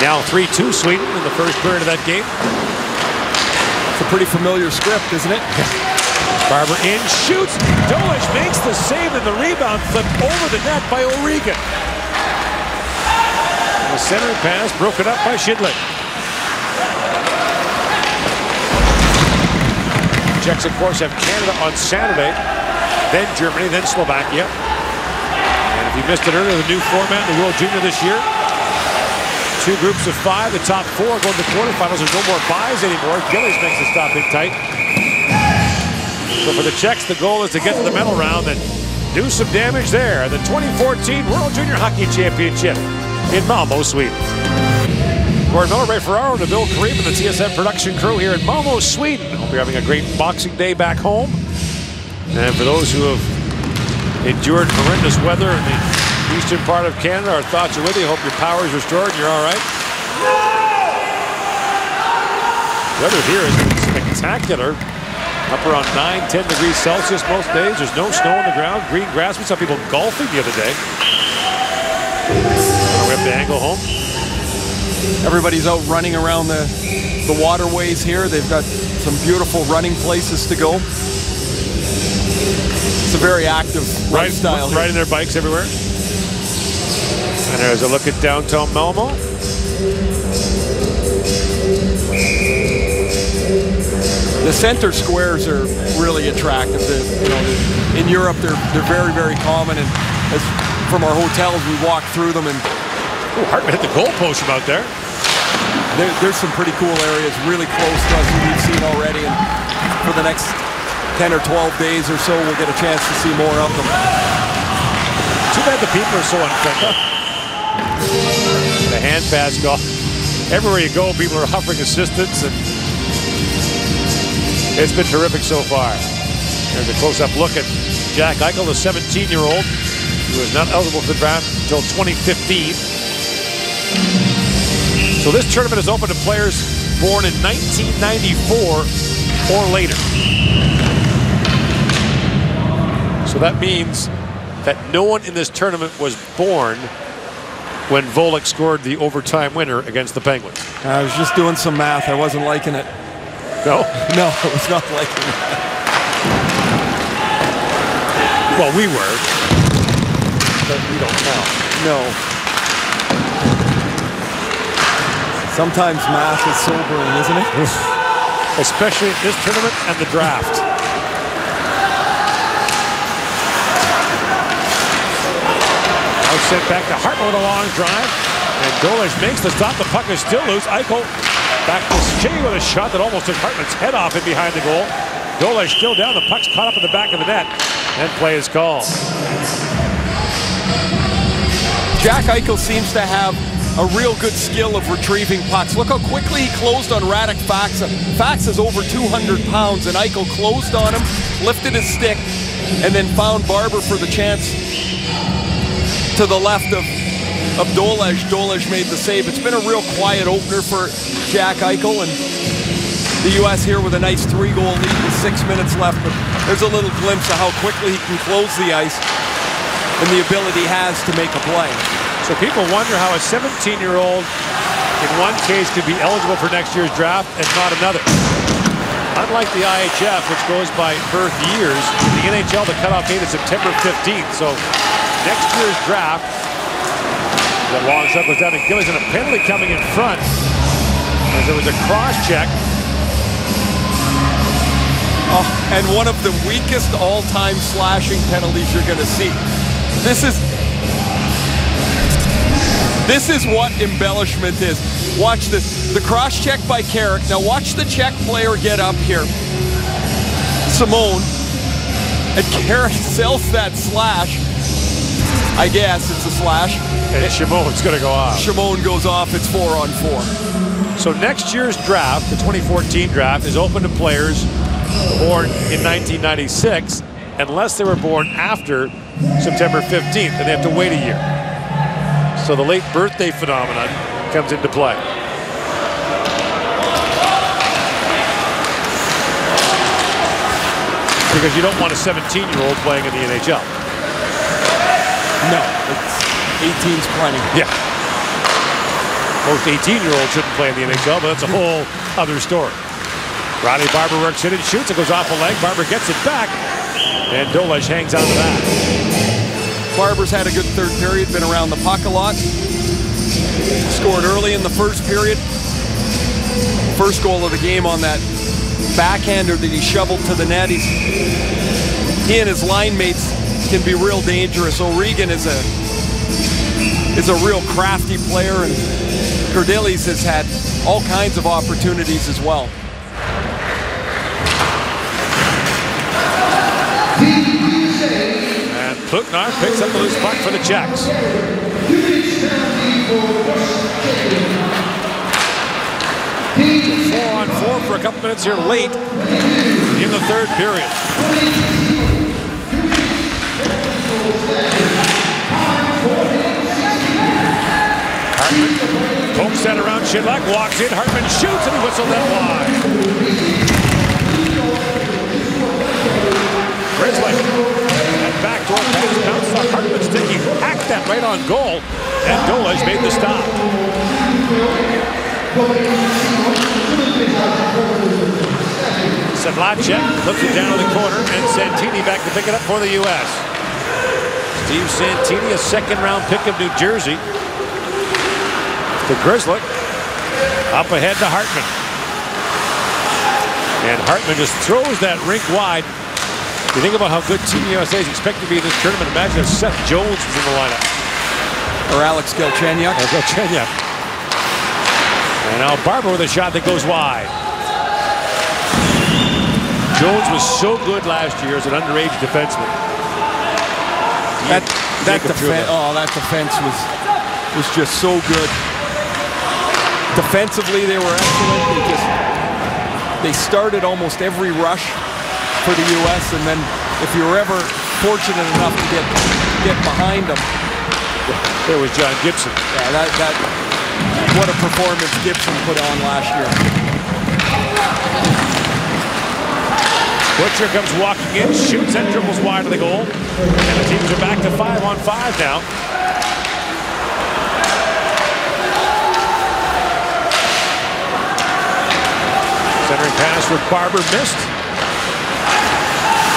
Now 3-2 Sweden in the first period of that game. It's a pretty familiar script, isn't it? Barber in, shoots. Dolish makes the save, and the rebound flipped over the net by O'Regan. The center pass broken up by Schindler. Czechs, of course, have Canada on Saturday, then Germany, then Slovakia. And if you missed it earlier, the new format in the World Junior this year. 2 groups of 5. The top 4 go to the quarterfinals. There's no more buys anymore. Gillies makes the stop in tight. So for the Czechs, the goal is to get to the medal round and do some damage there. The 2014 World Junior Hockey Championship in Malmo, Sweden. Gordon Miller, Ray Ferraro, to Bill Kareem and the TSN production crew here in Malmo, Sweden. Hope you're having a great Boxing Day back home. And for those who have endured horrendous weather in the eastern part of Canada, our thoughts are with you. Hope your power is restored and you're all right. Weather here is spectacular. Up around 9-10 degrees Celsius most days. There's no snow on the ground, green grass. We saw people golfing the other day. We have to angle home. Everybody's out running around the waterways here. They've got some beautiful running places to go. It's a very active lifestyle. Riding their bikes everywhere. And there's a look at downtown Malmo. The center squares are really attractive. In Europe, they're very, very common. And from our hotels, we walk through them. And Hartman hit the goalpost from out there. There's some pretty cool areas really close to us that we've seen already. And for the next 10 or 12 days or so, we'll get a chance to see more of them. Too bad the people are so unfriendly. The hand pass goal. Everywhere you go, people are offering assistance, and it's been terrific so far. There's a close-up look at Jack Eichel, the 17-year-old, who is not eligible for the draft until 2015. So this tournament is open to players born in 1994 or later. So that means that no one in this tournament was born when Volek scored the overtime winner against the Penguins. I was just doing some math. I wasn't liking it. No? No, I was not liking it. Well, we were. But we don't count. No. Sometimes math is sobering, isn't it? Especially in this tournament and the draft. Now sent back to Hartman with a long drive. And Dolish makes the stop. The puck is still loose. Eichel back to Shea with a shot that almost took Hartman's head off and behind the goal. Dolish still down. The puck's caught up in the back of the net. And play is called. Jack Eichel seems to have a real good skill of retrieving pucks. Look how quickly he closed on Radek Faksa. Faksa is over 200 pounds, and Eichel closed on him, lifted his stick, and then found Barber for the chance to the left of Dolish. Dolish made the save. It's been a real quiet opener for Jack Eichel, and The U.S. here with a nice 3-goal lead with 6 minutes left, but there's a little glimpse of how quickly he can close the ice and the ability he has to make a play. So people wonder how a 17-year-old in one case could be eligible for next year's draft and not another. Unlike the IHF, which goes by birth years, the NHL, the cutoff date is September 15th. So next year's draft, the long stuff goes down to Gillies, and a penalty coming in front as there was a cross-check. Oh, and one of the weakest all-time slashing penalties you're going to see. This is what embellishment is. Watch this. The cross-check by Carrick. Now watch the Czech player get up here. Simone. And Carrick sells that slash. I guess it's a slash. And Simone's going to go off. Simone goes off. It's 4-on-4. So next year's draft, the 2014 draft, is open to players born in 1996 unless they were born after September 15th, and they have to wait a year. So the late birthday phenomenon comes into play. Because you don't want a 17-year-old playing in the NHL. No, it's 18's plenty. Yeah. Most 18-year-olds shouldn't play in the NHL, but that's a whole other story. Riley Barber works in and shoots. It goes off a leg. Barber gets it back. And Dolej hangs on to that. Barber's had a good third period, been around the puck a lot. Scored early in the first period. First goal of the game on that backhander that he shoveled to the net. He and his line mates can be real dangerous. O'Regan is a real crafty player, and Cordelis has had all kinds of opportunities as well. And Plutnar picks up the loose puck for the Czechs. 4-on-4 for a couple minutes here late in the third period. Hartman pokes that around Shidlack, walks in, Hartman shoots, and he whistled that wide. Grizzly, that backdoor pass bounced off Hartman's stick. He hacked that right on goal, and Dolej made the stop. Sedlacek flips it down to the corner, and Santini back to pick it up for the U.S. Steve Santini, a second-round pick of New Jersey. To Grizzly, up ahead to Hartman. And Hartman just throws that rink wide. You think about how good Team USA is expected to be in this tournament. Imagine if Seth Jones was in the lineup. Or Alex Galchenyuk. Or Galchenyuk. And now Barber with a shot that goes wide. Jones was so good last year as an underage defenseman. That defense was just so good. Defensively, they were excellent. They started almost every rush for the U.S. and then if you were ever fortunate enough to get behind them, there was John Gibson. Yeah, what a performance Gibson put on last year. Butcher comes walking in, shoots and dribbles wide of the goal, and the teams are back to 5-on-5 now. Centering pass with Barber missed.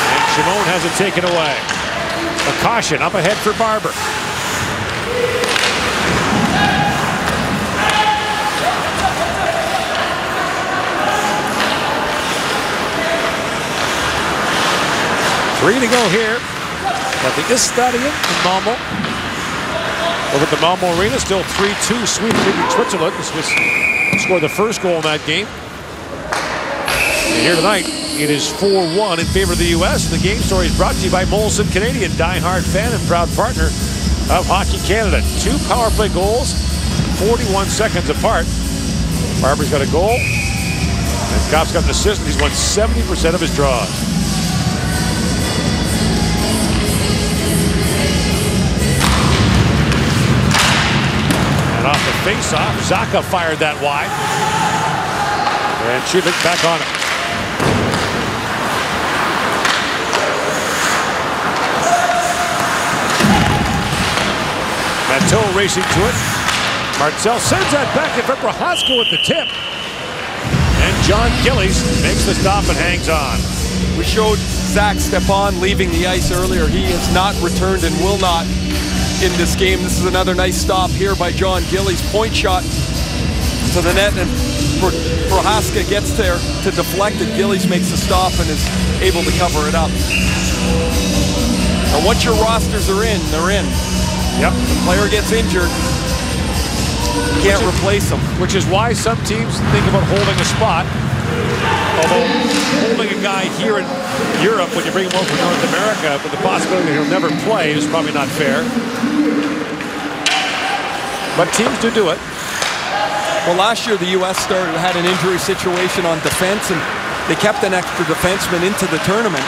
And Simone has it taken away. A caution up ahead for Barber. Three to go here at the Stadion in Malmo. Over at the Malmo Arena, still 3-2 Sweden leading Switzerland. The Swiss scored the first goal in that game. And here tonight, it is 4-1 in favor of the U.S. The game story is brought to you by Molson Canadian, diehard fan and proud partner of Hockey Canada. 2 power play goals, 41 seconds apart. Barber's got a goal, and Kopp's got an assist, and he's won 70% of his draws. And off the face-off, Zacha fired that wide. And Chubik back on it. Matteau racing to it. Marcel sends that back in for Prohaska with the tip. And John Gillies makes the stop and hangs on. We showed Zach Stepan leaving the ice earlier. He has not returned and will not in this game. This is another nice stop here by John Gillies. Point shot to the net, and Prohaska gets there to deflect it. Gillies makes the stop and is able to cover it up. And once your rosters are in, they're in. Yep. The player gets injured, you can't replace them. Which is why some teams think about holding a spot. Although holding a guy here in Europe when you bring him over from North America with the possibility that he'll never play is probably not fair. But teams do it. Well, last year the U.S. had an injury situation on defense, and they kept an extra defenseman into the tournament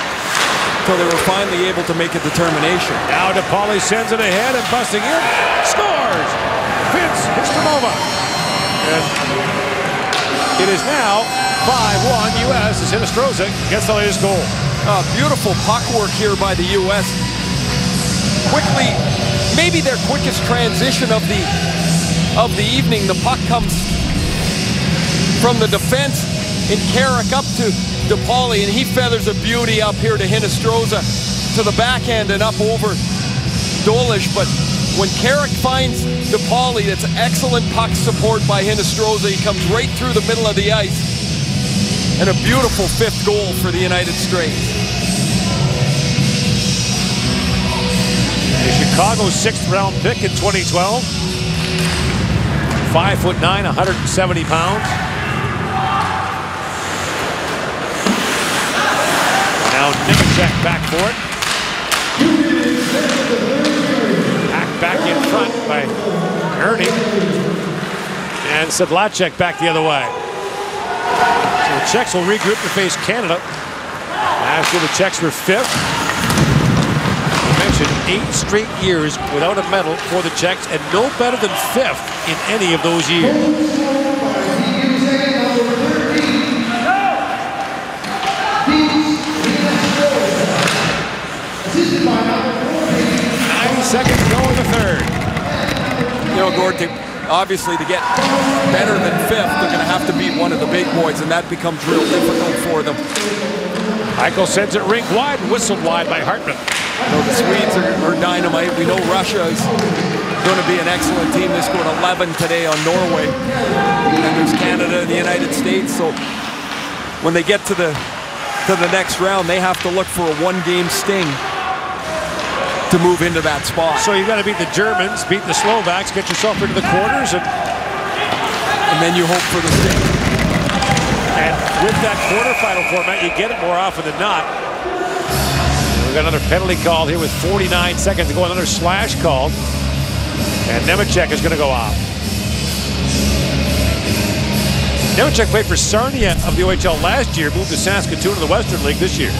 until they were finally able to make a determination. Now DePauli sends it ahead and busting in. Scores! Vince Histamova. And it is now 5-1 U.S. as Hinostroza gets the latest goal. Beautiful puck work here by the U.S. Quickly, maybe their quickest transition of the evening. The puck comes from the defense in Carrick up to DePauli, and he feathers a beauty up here to Hinostroza to the backhand and up over Dolish. But when Carrick finds DePauli, that's excellent puck support by Hinostroza. He comes right through the middle of the ice. And a beautiful fifth goal for the United States. A Chicago 6th round pick in 2012. 5'9", 170 pounds. Now Nemechek back for it. Hacked back in front by Ernie. And Sedlacek back the other way. So the Czechs will regroup to face Canada. Last year the Czechs were 5th. I mentioned 8 straight years without a medal for the Czechs, and no better than 5th in any of those years. 90 seconds to go in the third. You know, Gord, obviously to get better than 5th, they're going to have to beat one of the big boys, and that becomes real difficult for them. Eichel sends it rink wide, whistled wide by Hartman. You know, the Swedes are dynamite. We know Russia is going to be an excellent team. They scored 11 today on Norway. And there's Canada and the United States. So when they get to the next round, they have to look for a one-game sting to move into that spot. So you've got to beat the Germans, beat the Slovaks, get yourself into the quarters, and then you hope for the sting. And with that quarterfinal format, you get it more often than not. We've got another penalty call here with 49 seconds to go. Another slash called. And Nemechek is going to go off. Nemechek played for Sarnia of the OHL last year, moved to Saskatoon in the Western League this year.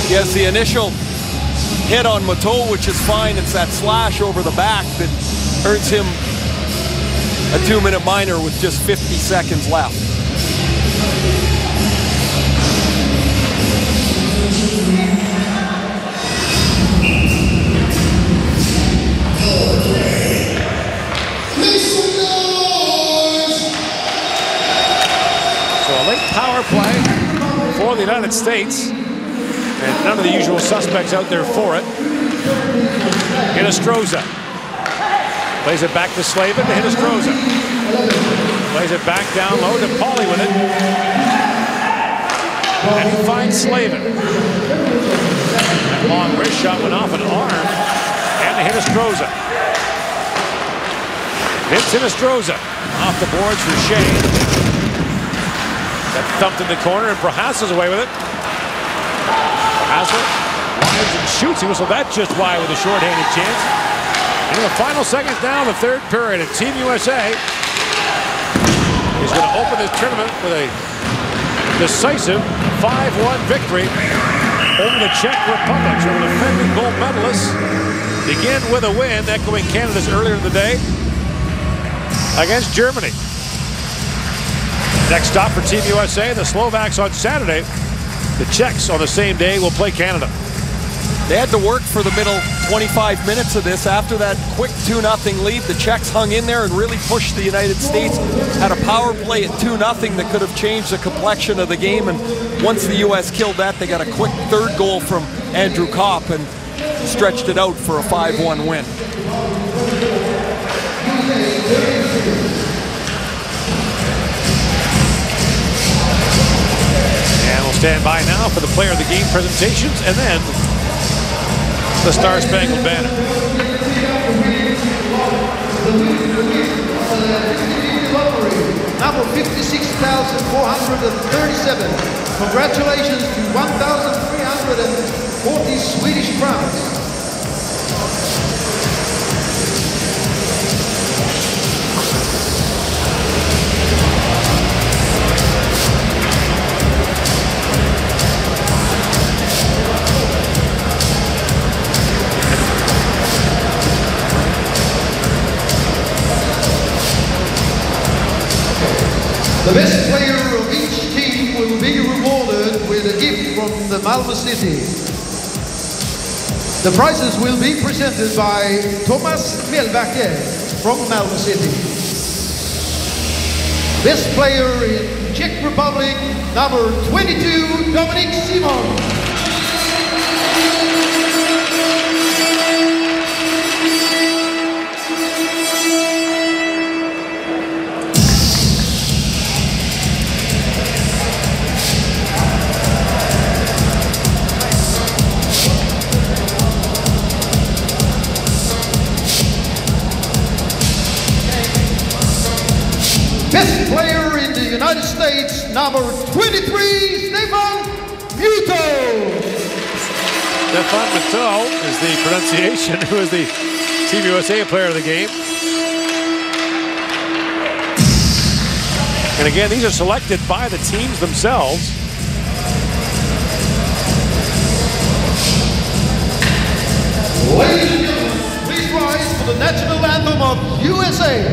He has the initial hit on Matteau, which is fine. It's that slash over the back that earns him a 2-minute minor with just 50 seconds left. So a late power play for the United States. And none of the usual suspects out there for it. Hinostroza. Plays it back to Slavin to Hinostroza. Plays it back down low to Pauly with it. And he finds Slavin. That long wrist shot went off an arm. And to Hinostroza. Vince Hinostroza off the boards for Shea. That thumped in the corner, and Prohaska's away with it. Prohaska lines and shoots. He whistled that just wide with a shorthanded chance. In the final seconds now of the third period, and Team USA is going to open this tournament with a decisive 5-1 victory over the Czech Republic. So the defending gold medalists begin with a win, echoing Canada's earlier in the day against Germany. Next stop for Team USA, the Slovaks on Saturday. The Czechs on the same day will play Canada. They had to work for the middle 25 minutes of this. After that quick 2-0 lead, the Czechs hung in there and really pushed the United States. Had a power play at 2-0 that could have changed the complexion of the game. And once the U.S. killed that, they got a quick third goal from Andrew Kopp and stretched it out for a 5-1 win. And we'll stand by now for the player of the game presentations and then the Star Spangled Banner. Number 56,437. Congratulations to 1,340 Swedish crowns. The best player of each team will be rewarded with a gift from the Malmö City. The prizes will be presented by Thomas Mellbacke from Malmö City. Best player in Czech Republic, number 22, Dominic Simon. Best player in the United States, number 23, Stefan Muto. Stefan Muto is the pronunciation, who is the Team USA player of the game. And again, these are selected by the teams themselves. Ladies and gentlemen, please rise for the national anthem of USA.